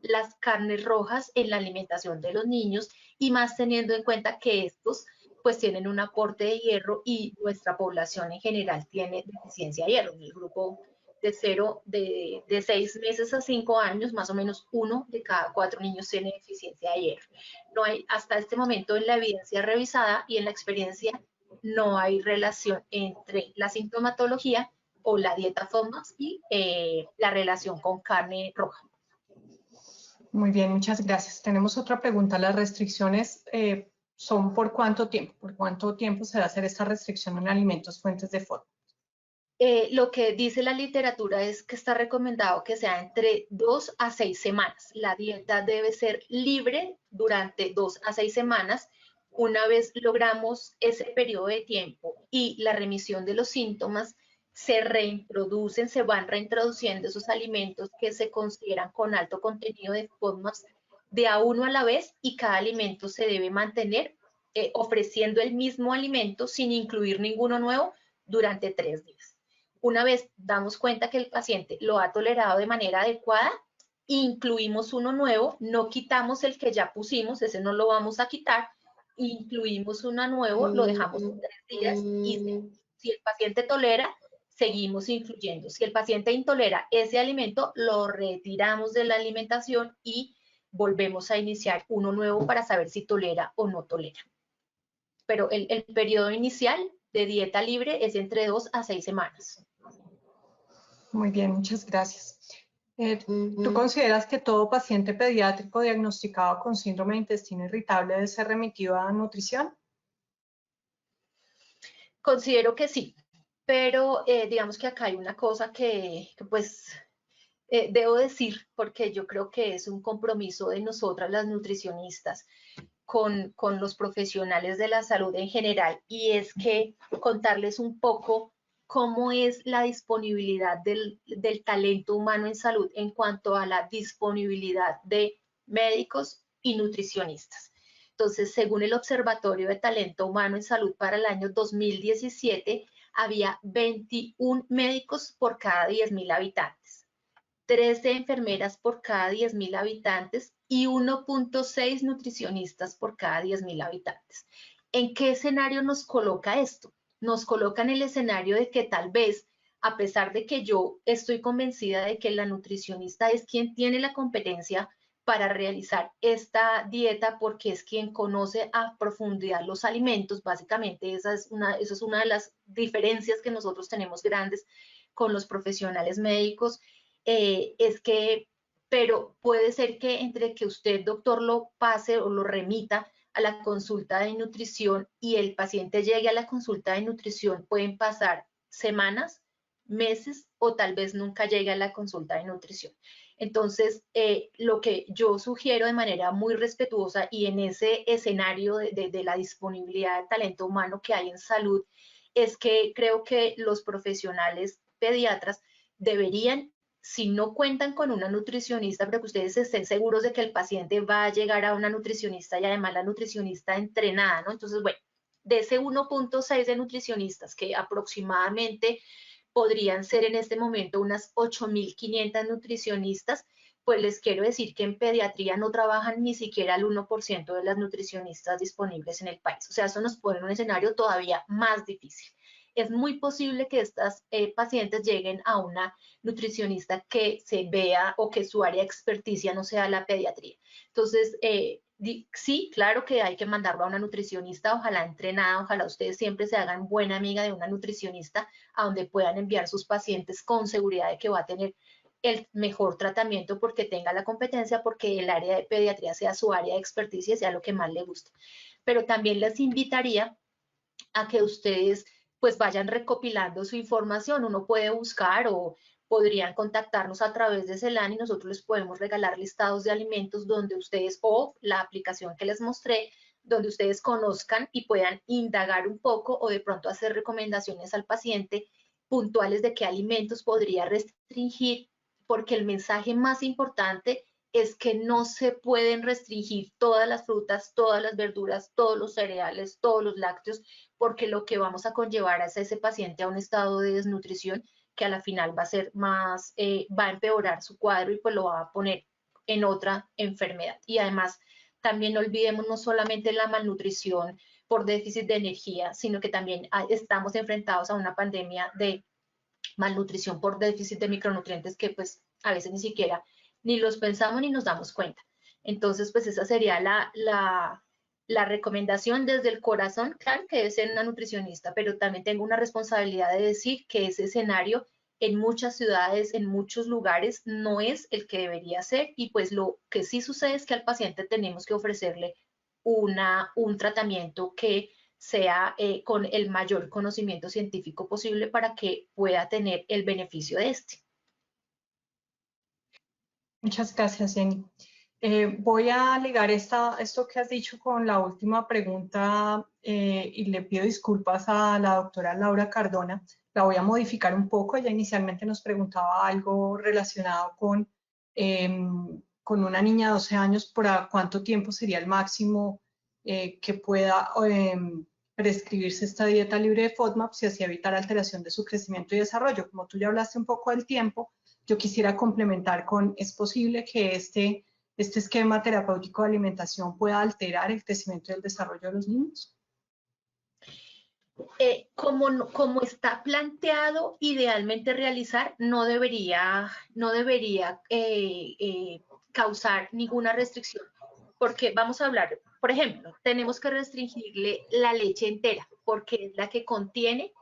las carnes rojas en la alimentación de los niños, y más teniendo en cuenta que estos pues tienen un aporte de hierro, y nuestra población en general tiene deficiencia de hierro. En el grupo de 6 meses a 5 años, más o menos 1 de cada 4 niños tiene deficiencia de hierro. No hay, hasta este momento, en la evidencia revisada y en la experiencia, no hay relación entre la sintomatología o la dieta FODMAPs y la relación con carne roja. Muy bien, muchas gracias. Tenemos otra pregunta. ¿Las restricciones son por cuánto tiempo. ¿Por cuánto tiempo se va a hacer esta restricción en alimentos fuentes de fósforo? Lo que dice la literatura es que está recomendado que sea entre 2 a 6 semanas. La dieta debe ser libre durante 2 a 6 semanas. Una vez logramos ese periodo de tiempo y la remisión de los síntomas, se reintroducen, se van reintroduciendo esos alimentos que se consideran con alto contenido de FODMAPs de a uno a la vez, y cada alimento se debe mantener ofreciendo el mismo alimento sin incluir ninguno nuevo durante 3 días. Una vez damos cuenta que el paciente lo ha tolerado de manera adecuada, incluimos uno nuevo, no quitamos el que ya pusimos, ese no lo vamos a quitar, incluimos uno nuevo, lo dejamos 3 días y si el paciente tolera, seguimos incluyendo. Si el paciente intolera ese alimento, lo retiramos de la alimentación y volvemos a iniciar uno nuevo para saber si tolera o no tolera. Pero el periodo inicial de dieta libre es entre 2 a 6 semanas. Muy bien, muchas gracias. ¿Tú consideras que todo paciente pediátrico diagnosticado con síndrome de intestino irritable debe ser remitido a nutrición? Considero que sí, pero digamos que acá hay una cosa que pues debo decir, porque yo creo que es un compromiso de nosotras las nutricionistas con los profesionales de la salud en general, y es que contarles un poco cómo es la disponibilidad del talento humano en salud en cuanto a la disponibilidad de médicos y nutricionistas. Entonces, según el Observatorio de Talento Humano en Salud para el año 2017, había 21 médicos por cada 10.000 habitantes, 13 enfermeras por cada 10.000 habitantes y 1.6 nutricionistas por cada 10.000 habitantes. ¿En qué escenario nos coloca esto? Nos coloca en el escenario de que tal vez, a pesar de que yo estoy convencida de que la nutricionista es quien tiene la competencia para realizar esta dieta, porque es quien conoce a profundidad los alimentos, básicamente esa es una de las diferencias que nosotros tenemos grandes con los profesionales médicos, pero puede ser que entre que usted, doctor, lo pase o lo remita a la consulta de nutrición y el paciente llegue a la consulta de nutrición, pueden pasar semanas, meses o tal vez nunca llegue a la consulta de nutrición. Entonces, lo que yo sugiero de manera muy respetuosa y en ese escenario de la disponibilidad de talento humano que hay en salud, es que creo que los profesionales pediatras deberían, si no cuentan con una nutricionista, pero que ustedes estén seguros de que el paciente va a llegar a una nutricionista y además la nutricionista entrenada, ¿no? Entonces, bueno, de ese 1.6 de nutricionistas, que aproximadamente podrían ser en este momento unas 8.500 nutricionistas, pues les quiero decir que en pediatría no trabajan ni siquiera el 1% de las nutricionistas disponibles en el país. O sea, eso nos pone en un escenario todavía más difícil. Es muy posible que estas pacientes lleguen a una nutricionista que se vea o que su área de experticia no sea la pediatría. Entonces, sí, claro que hay que mandarlo a una nutricionista, ojalá entrenada, ojalá ustedes siempre se hagan buena amiga de una nutricionista a donde puedan enviar sus pacientes con seguridad de que va a tener el mejor tratamiento porque tenga la competencia, porque el área de pediatría sea su área de experticia y sea lo que más le gusta. Pero también les invitaría a que ustedes pues vayan recopilando su información. Uno puede buscar o podrían contactarnos a través de CELAN y nosotros les podemos regalar listados de alimentos donde ustedes, o la aplicación que les mostré, donde ustedes conozcan y puedan indagar un poco o de pronto hacer recomendaciones al paciente puntuales de qué alimentos podría restringir, porque el mensaje más importante es que no se pueden restringir todas las frutas, todas las verduras, todos los cereales, todos los lácteos, porque lo que vamos a conllevar es a ese paciente a un estado de desnutrición que a la final va a ser más, va a empeorar su cuadro y pues lo va a poner en otra enfermedad. Y además, también no olvidemos no solamente la malnutrición por déficit de energía, sino que también estamos enfrentados a una pandemia de malnutrición por déficit de micronutrientes que pues a veces ni siquiera ni los pensamos ni nos damos cuenta. Entonces, pues esa sería la recomendación desde el corazón. Claro que es ser una nutricionista, pero también tengo una responsabilidad de decir que ese escenario en muchas ciudades, en muchos lugares, no es el que debería ser, y pues lo que sí sucede es que al paciente tenemos que ofrecerle un tratamiento que sea con el mayor conocimiento científico posible para que pueda tener el beneficio de este. Muchas gracias, Jenny. Voy a ligar esto que has dicho con la última pregunta y le pido disculpas a la doctora Laura Cardona. La voy a modificar un poco. Ella inicialmente nos preguntaba algo relacionado con una niña de 12 años, por cuánto tiempo sería el máximo que pueda prescribirse esta dieta libre de FODMAPs y así evitar alteración de su crecimiento y desarrollo. Como tú ya hablaste un poco del tiempo, yo quisiera complementar con, ¿es posible que este esquema terapéutico de alimentación pueda alterar el crecimiento y el desarrollo de los niños? Como está planteado, idealmente realizar, no debería causar ninguna restricción. Porque vamos a hablar, por ejemplo, tenemos que restringirle la leche entera, porque es la que contiene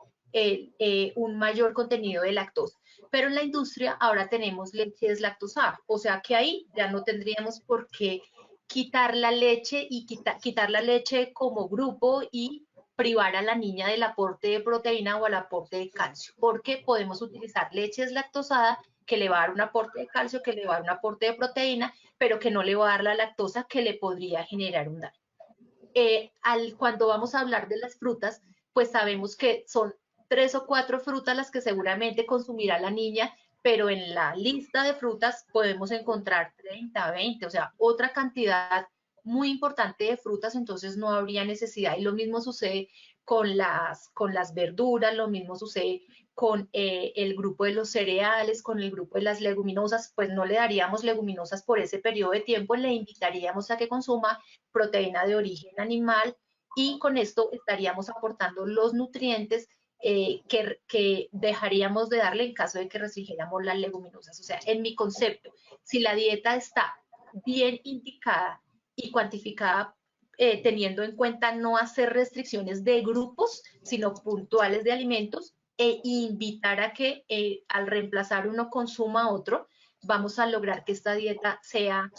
un mayor contenido de lactosa. Pero en la industria ahora tenemos leche deslactosada, o sea que ahí ya no tendríamos por qué quitar la leche y quitar la leche como grupo y privar a la niña del aporte de proteína o al aporte de calcio, porque podemos utilizar leche deslactosada que le va a dar un aporte de calcio, que le va a dar un aporte de proteína, pero que no le va a dar la lactosa que le podría generar un daño. Cuando vamos a hablar de las frutas, pues sabemos que son 3 o 4 frutas las que seguramente consumirá la niña, pero en la lista de frutas podemos encontrar 30, 20, o sea, otra cantidad muy importante de frutas, entonces no habría necesidad. Y lo mismo sucede con las verduras, lo mismo sucede con el grupo de los cereales, con el grupo de las leguminosas, pues no le daríamos leguminosas por ese periodo de tiempo, le invitaríamos a que consuma proteína de origen animal y con esto estaríamos aportando los nutrientes que dejaríamos de darle en caso de que restringiéramos las leguminosas. O sea, en mi concepto, si la dieta está bien indicada y cuantificada, teniendo en cuenta no hacer restricciones de grupos, sino puntuales de alimentos, e invitar a que al reemplazar uno consuma otro, vamos a lograr que esta dieta sea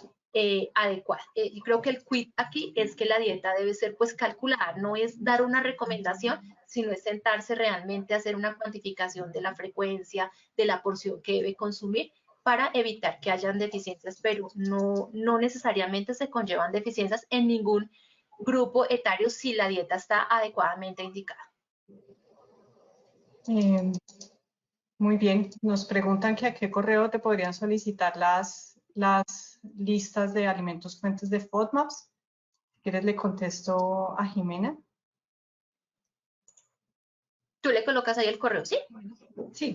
adecuada. Y creo que el quid aquí es que la dieta debe ser pues calculada, no es dar una recomendación, sino es sentarse realmente a hacer una cuantificación de la frecuencia, de la porción que debe consumir para evitar que hayan deficiencias, pero no necesariamente se conllevan deficiencias en ningún grupo etario si la dieta está adecuadamente indicada. Muy bien, nos preguntan que a qué correo te podrían solicitar las listas de alimentos fuentes de FODMAPs. Si quieres le contesto a Jimena. Tú le colocas ahí el correo, ¿sí? Sí.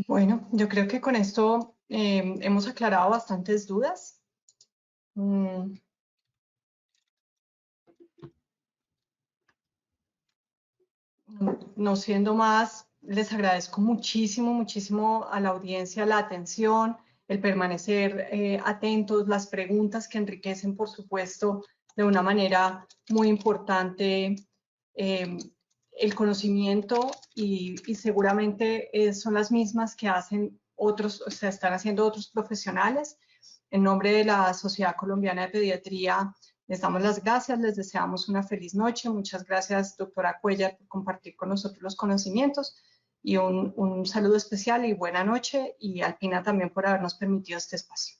Bueno, yo creo que con esto hemos aclarado bastantes dudas. No siendo más, les agradezco muchísimo, muchísimo a la audiencia la atención, el permanecer atentos, las preguntas que enriquecen, por supuesto, de una manera muy importante el conocimiento y seguramente son las mismas que hacen otros, o sea, están haciendo otros profesionales. En nombre de la Sociedad Colombiana de Pediatría, les damos las gracias, les deseamos una feliz noche. Muchas gracias, doctora Cuellar, por compartir con nosotros los conocimientos y un saludo especial y buena noche, y Alpina también por habernos permitido este espacio.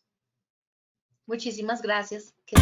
Muchísimas gracias. Que